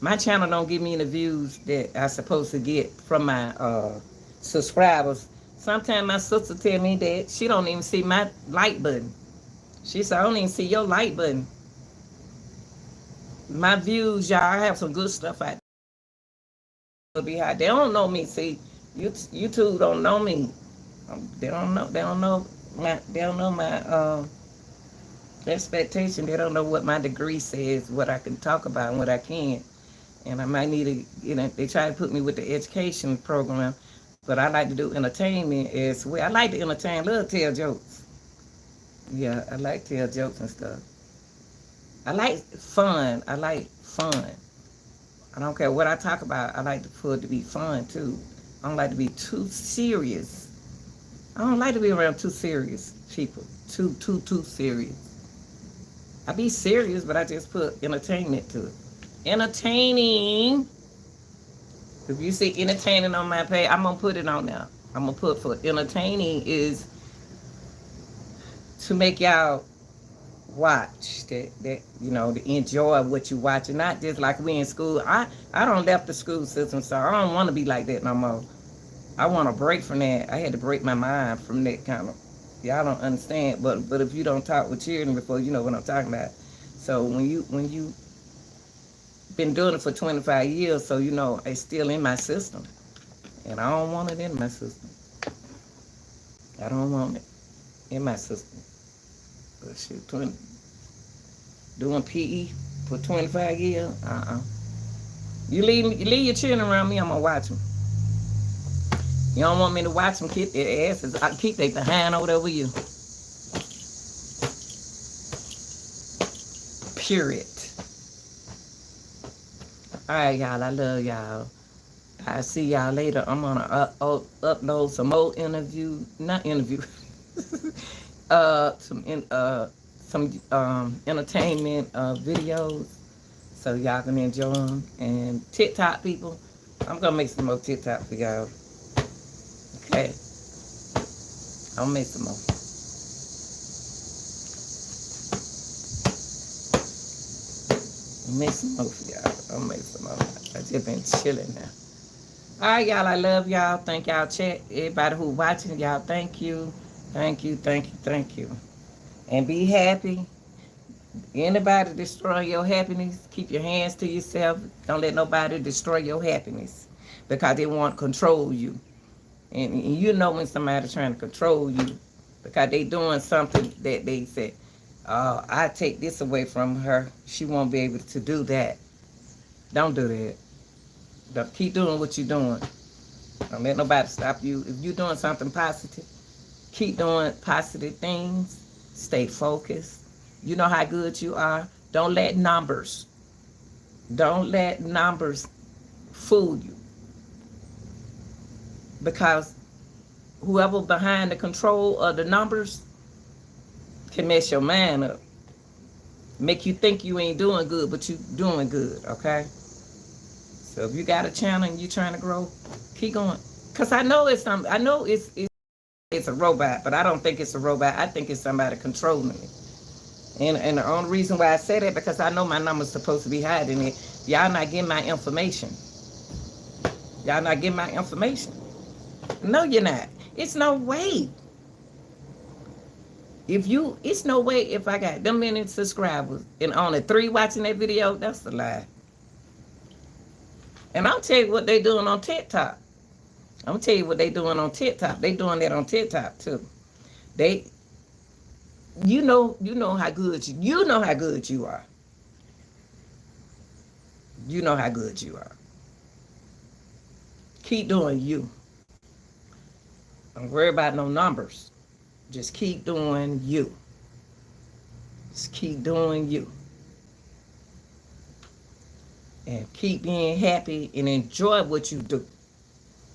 My channel don't give me the views that I supposed to get from my subscribers. Sometimes my sister tell me that she don't even see my like button. She said, I don't even see your like button. My views, y'all, I have some good stuff out there. They don't know me. See, YouTube don't know me. They don't know my expectation. They don't know what my degree says, what I can talk about and what I can't. And I might need to, they try to put me with the education program, but I like to do entertainment as well. I like to entertain, love to tell jokes. Yeah, I like to tell jokes and stuff. I like fun. I like fun. I don't care what I talk about. I like for it to be fun too. I don't like to be too serious. I don't like to be around too serious people. Too serious. I be serious, but I just put entertainment to it. Entertaining. If you see entertaining on my page, I'm gonna put it on there. I'm gonna put for entertaining is to make y'all watch to enjoy what you watch, and not just like we in school. I don't left the school system, so I don't want to be like that no more. I want to break from that. I had to break my mind from that kind of. Y'all don't understand, but if you don't talk with children before, you know what I'm talking about. So when you been doing it for 25 years, so it's still in my system, and I don't want it in my system. I don't want it in my system. But shit, doing PE for 25 years, You leave your children around me, I'm gonna watch them. You don't want me to watch them kick their asses. I keep their behind over there with you. Period. All right, y'all. I love y'all. I see y'all later. I'm gonna upload some more some entertainment videos so y'all can enjoy them. And TikTok people, I'm gonna make some more TikTok for y'all. Okay, I'll make some more. I'll make some more for y'all. I'll make some more. I just been chilling now. All right, y'all. I love y'all. Thank y'all. Chat. Everybody who watching, y'all. Thank you. Thank you. Thank you. Thank you. And be happy. Anybody destroy your happiness, keep your hands to yourself. Don't let nobody destroy your happiness because they want to control you. And you know when somebody's trying to control you because they doing something that they say, oh, I take this away from her. She won't be able to do that. Don't do that. Don't keep doing what you're doing. Don't let nobody stop you. If you're doing something positive, keep doing positive things. Stay focused. You know how good you are. Don't let numbers fool you. Because whoever behind the control of the numbers can mess your mind up. Make you think you ain't doing good, but you doing good, okay? So if you got a channel and you trying to grow, keep going. Because I know it's a robot, but I don't think it's a robot. I think it's somebody controlling me. And the only reason why I say that because I know my number's supposed to be hiding it. Y'all not getting my information. Y'all not getting my information. No, you're not. It's no way. It's no way if I got them many subscribers and only 3 watching that video, that's a lie. And I'll tell you what they doing on TikTok. I'm gonna tell you what they doing on TikTok. They doing that on TikTok too. You know how good you know how good you are. You know how good you are. Keep doing you. Don't worry about no numbers. Just keep doing you. Just keep doing you. And keep being happy and enjoy what you do.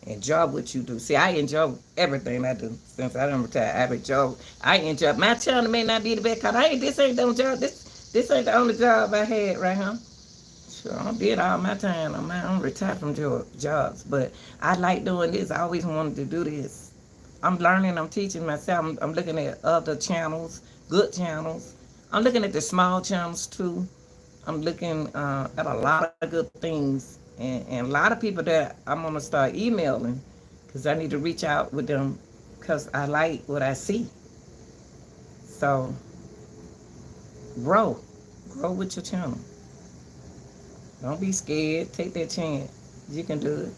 Enjoy what you do. See, I enjoy everything I do since I done retired. I enjoy. My channel may not be the best because this ain't the job. This ain't the only job I had right here. Sure, I did all my time. I'm retired from jobs, but I like doing this. I always wanted to do this. I'm learning. I'm teaching myself. I'm looking at other channels, good channels. I'm looking at the small channels too. I'm looking at a lot of good things. And a lot of people that I'm going to start emailing because I need to reach out with them because I like what I see. So, grow with your channel. Don't be scared. Take that chance. You can do it.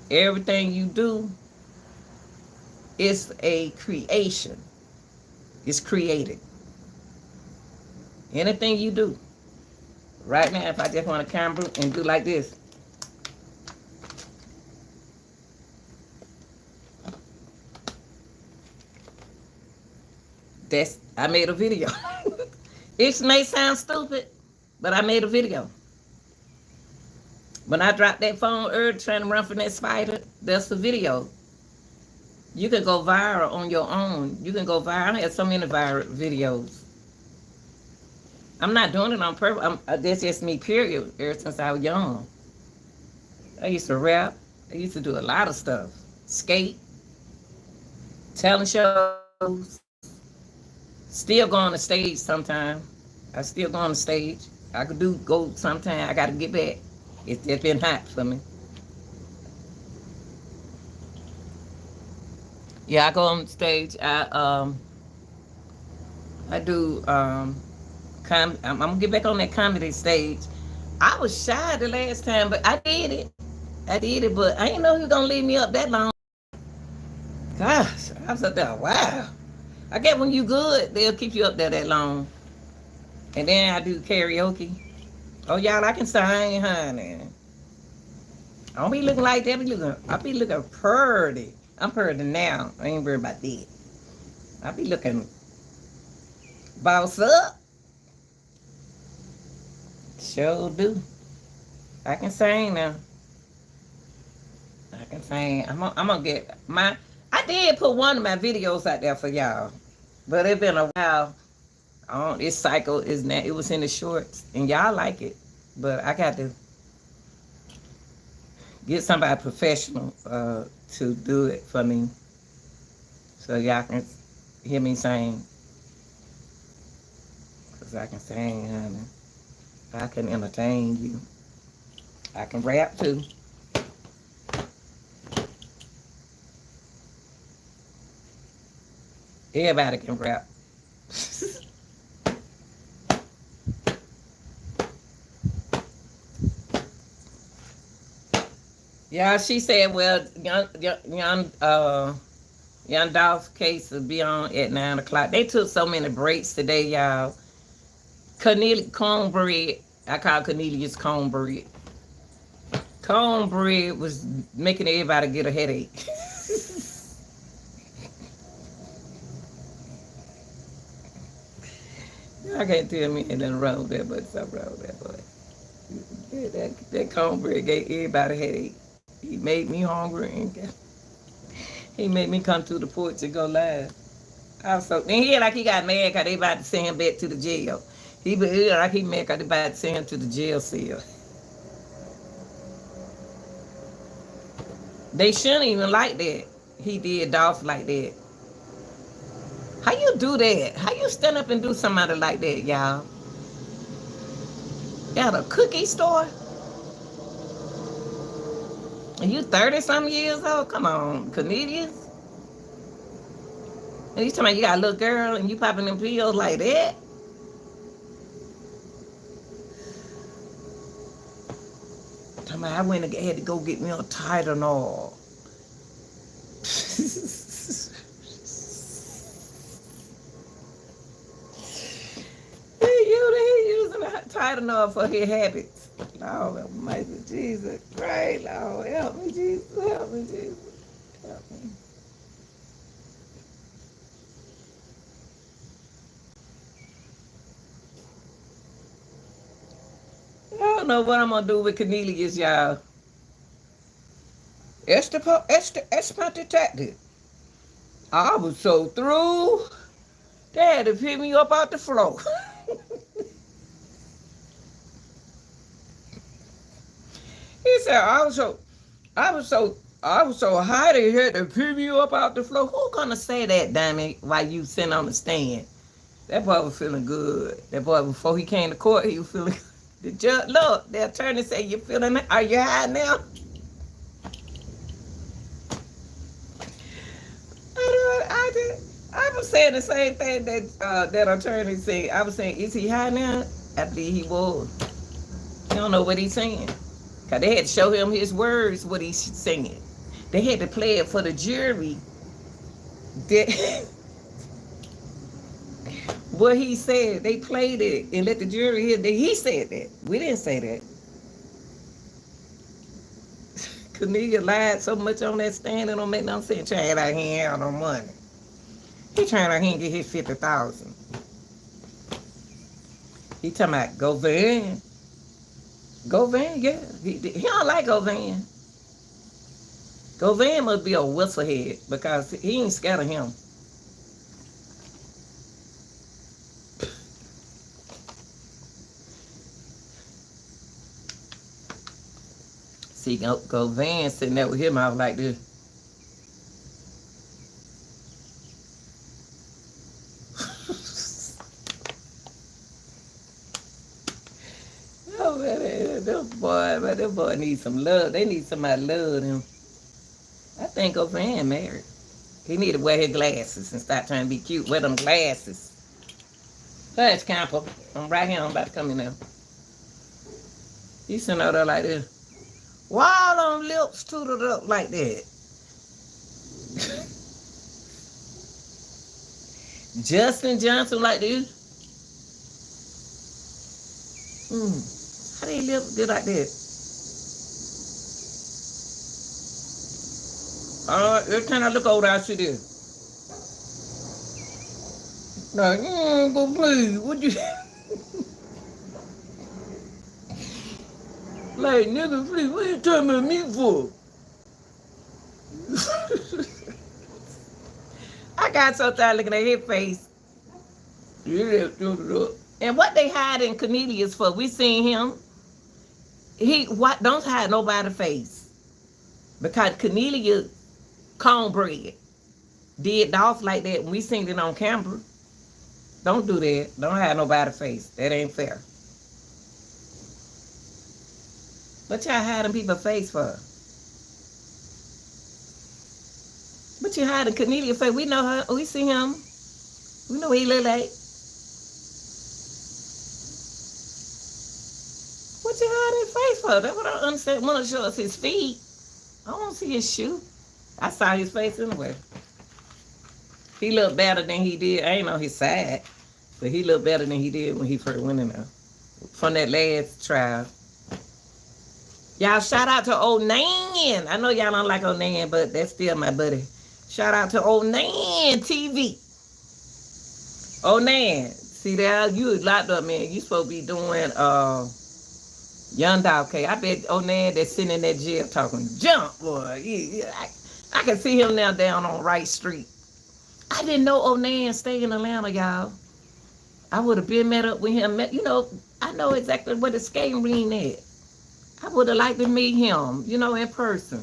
Everything you do is a creation. It's created. Anything you do Right now, if I just want to camera and do like this. I made a video. It may sound stupid, but I made a video. When I dropped that phone earlier trying to run from that spider, that's the video. You can go viral on your own. You can go viral. I have so many viral videos. I'm not doing it on purpose. That's just me, period, ever since I was young. I used to rap. I used to do a lot of stuff. Skate. Talent shows. Still go on the stage sometime. I still go on the stage. I could go sometime. I got to get back. It's just been hot for me. Yeah, I go on stage. I do. I'm gonna get back on that comedy stage. I was shy the last time, but I did it. But I didn't know he was gonna leave me up that long. Gosh, I was up there. Wow. I guess when you good, they'll keep you up there that long. And then I do karaoke. Oh, y'all, I can sing, honey. I don't be looking like that. I be looking pretty. I'm pretty now. I ain't worried about that. I be looking boss up. Sure do. I can sing now. I can sing. I'm gonna get my. I did put one of my videos out there for y'all, but it's been a while. This cycle is now. It was in the shorts, and y'all like it, but I got to get somebody professional to do it for me, so y'all can hear me sing. Cause I can sing, honey. I can entertain you. I can rap too. Everybody can rap. Yeah, she said, well, young Dolph case will be on at 9 o'clock. They took so many breaks today, y'all. Cornbread, I call Cornelius Cornbread. Cornbread was making everybody get a headache. I can't tell me anything wrong with that, but something wrong with that boy. That cornbread gave everybody a headache. He made me hungry and he made me come to the porch and go live. Also, then he like he got mad because they about to send him back to the jail. He like he mad because they about to send him to the jail cell. They shouldn't even like that. He did Dolph like that. How you do that? How you stand up and do somebody like that, y'all? At a cookie store? And you 30-some years old? Come on, Canadians. And you talking about you got a little girl and you popping them pills like that? Talking about I went and had to go get me a Tylenol. He using a Tylenol for his habits. Lord Almighty, Jesus Christ, Lord, help me, Jesus, help me, Jesus, help me. I don't know what I'm gonna do with Cornelius, y'all. That's my detective. I was so through. They had to pick me up out the floor. He said, I was so high they had to pick me up out the floor. Who gonna say that, damn it, while you sitting on the stand? That boy was feeling good. That boy, before he came to court, he was feeling good. The judge, look, the attorney said, you feeling it? Are you high now? I was saying the same thing that attorney said. I was saying, is he high now? I believe he was. He don't know what he's saying. Because they had to show him his words, what he's saying. They had to play it for the jury. What he said, they played it and let the jury hear that he said that. We didn't say that. Cornelia lied so much on that stand, it don't make no sense. Trying out here out no money. He trying out here and get his 50,000. He talking about go Van. Go Van, yeah. He don't like Go Van. Go Van must be a whistlehead because he ain't scared of him. See, go Van sitting there with him out like this. Oh man, that boy needs some love. They need somebody to love him. I think Go Van married. He need to wear his glasses and stop trying to be cute. Wear them glasses. Hush, Camper. I'm right here. I'm about to come in there. He's sitting out there like this. Why all them lips tooted up like that? Justin Johnson like this? How they lips get like that? Every time I look over there, I see this. Like, go play. What you... Like, nigga, please, what you talking about me for? I got so tired looking at his face. And what they hiding Cornelius for? We seen him. Don't hide nobody's face. Because Cornelius Cornbread did Dolph like that when we seen it on camera. Don't do that. Don't hide nobody's face. That ain't fair. What y'all hiding people's face for? What you hiding Cornelia's face? We know her. We see him. We know what he look like. What you hiding his face for? That's what I understand. Want to show us his feet. I don't see his shoe. I saw his face anyway. He looked better than he did. I ain't on his side. But he looked better than he did when he first went in there. From that last trial. Y'all shout out to Old Nan. I know y'all don't like Old Nan, but that's still my buddy. Shout out to Old Nan TV. Old Nan. See there, you was locked up, man. You supposed to be doing Young Dog K. I bet Old Nan that's sitting in that jail talking jump, boy. I can see him now down on Wright Street. I didn't know Old Nan stayed in Atlanta, y'all. I would have been met up with him. You know, I know exactly where the skating ring is. I would have liked to meet him, you know, in person.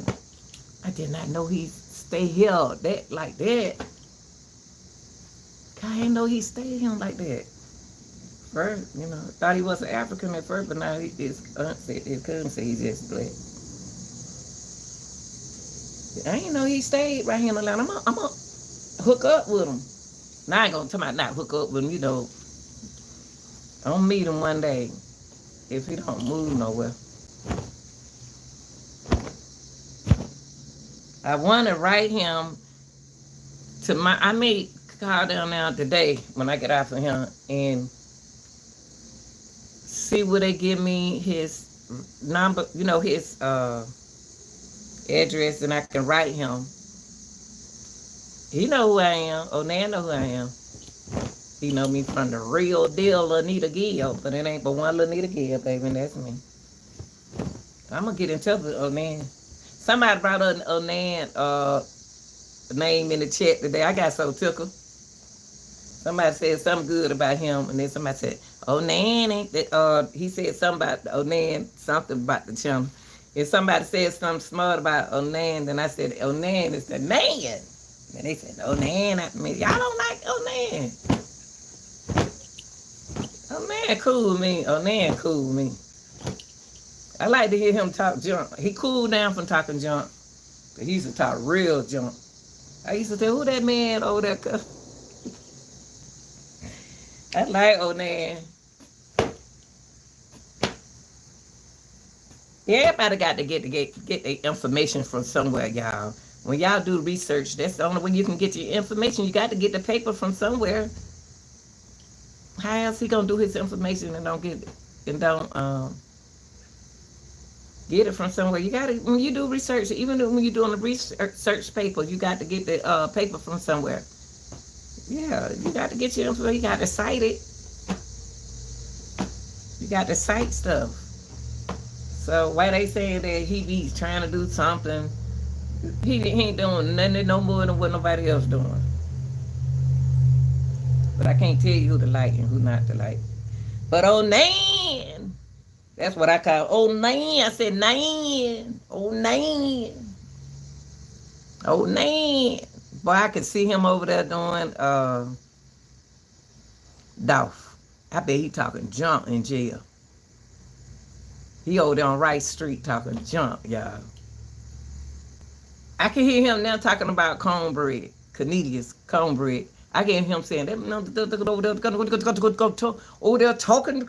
I did not know he stayed here like that. I didn't know he stayed here like that. First, you know, thought he was an African at first, but now his aunt said, his cousin said he's just black. I didn't know he stayed right here in Atlanta. I'm gonna hook up with him. Now I ain't gonna tell my not hook up with him, you know. I'm gonna meet him one day if he don't move nowhere. I want to write him to I may call down now today when I get off of him and see where they give me his number, you know, his address, and I can write him. He know who I am. Oh, Nan know who I am. He know me from the real deal Anita Gill, but it ain't but one Anita Gill, baby, and that's me. I'm going to get in touch with Onan. Somebody brought Onan name in the chat today. I got so tickled. Somebody said something good about him, and then somebody said, Onan ain't that, he said something about Onan, something about the channel. If somebody said something smart about Onan, then I said, Onan is the man. And they said, Onan after me. Y'all don't like Onan. Onan cool with me. Onan cool with me. I like to hear him talk junk. He cooled down from talking junk. But he used to talk real junk. I used to say, who that man over there? I like Onan. Everybody got to get the information from somewhere, y'all. When y'all do research, that's the only way you can get your information. You got to get the paper from somewhere. How else he gonna do his information and don't get it and don't get it from somewhere? You gotta when you do research, even when you're doing a research paper, you got to get the paper from somewhere. Yeah, you got to get your info. You got to cite it. You got to cite stuff. So why they saying that he be trying to do something? He ain't doing nothing no more than what nobody else doing. But I can't tell you who to like and who not to like. But oh Nan, that's what I call oh Nan. I said Nan, oh Nan, oh Nan. Boy, I could see him over there doing Dolph. I bet he talking junk in jail. He over there on Rice Street talking junk, y'all. I can hear him now talking about cornbread, Cornelius cornbread. I can hear him saying that over there talking.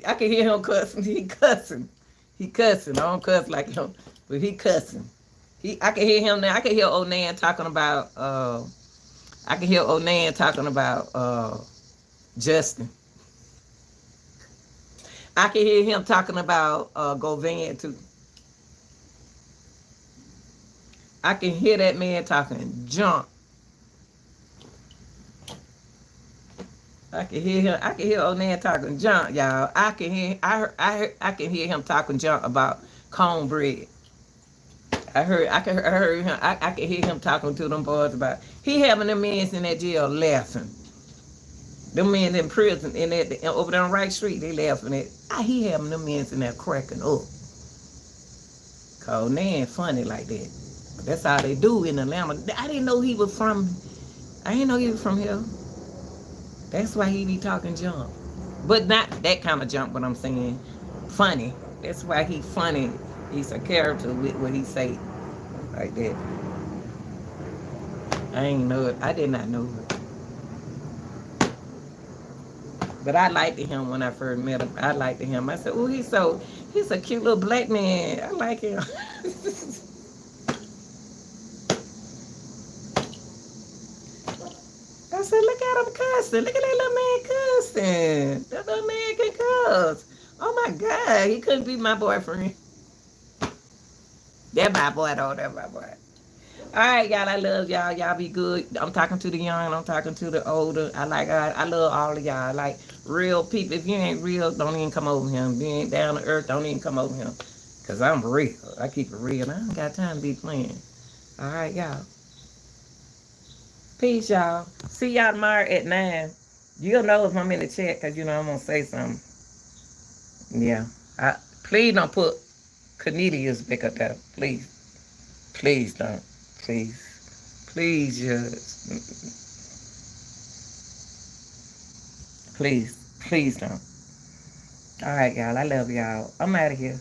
I can hear him cussing. He cussing. He cussing. I don't cuss like him, but he cussing. I can hear him now. I can hear Onan talking about. I can hear Onan talking about Justin. I can hear him talking about Govan too. I can hear that man talking junk. I can hear him. I can hear Onan talking junk, y'all. I can hear. I can hear him talking junk about cornbread. I heard him. I can hear him talking to them boys about. He having them men in that jail laughing. Them men in prison in that over there on Rice Street, they laughing at. He having them men in there cracking up. Cause they ain't funny like that. That's how they do in Atlanta. I didn't know he was from. I didn't know he was from here. That's why he be talking junk, but not that kind of junk. But I'm saying, funny. That's why he funny. He's a character with what he say, like that. I ain't know it. I did not know it. But I liked him when I first met him. I liked him. I said, "Oh, he's a cute little black man. I like him." I said, "Look at him cussing. Look at that little man cussing. That little man can cuss. Oh my God, he couldn't be my boyfriend. That's my boy, though. That's my boy." All right, y'all. I love y'all. Y'all be good. I'm talking to the young. I'm talking to the older. I love all of y'all. Like real people. If you ain't real, don't even come over here. If you ain't down to earth, don't even come over here. Cause I'm real. I keep it real. I don't got time to be playing. All right, y'all. Peace, y'all. See y'all tomorrow at 9. You'll know if I'm in the chat, cause you know I'm gonna say something. Yeah. Please don't put Cornelius back up there. Please. Please don't. Please. Please just. Please. Please don't. All right, y'all. I love y'all. I'm out of here.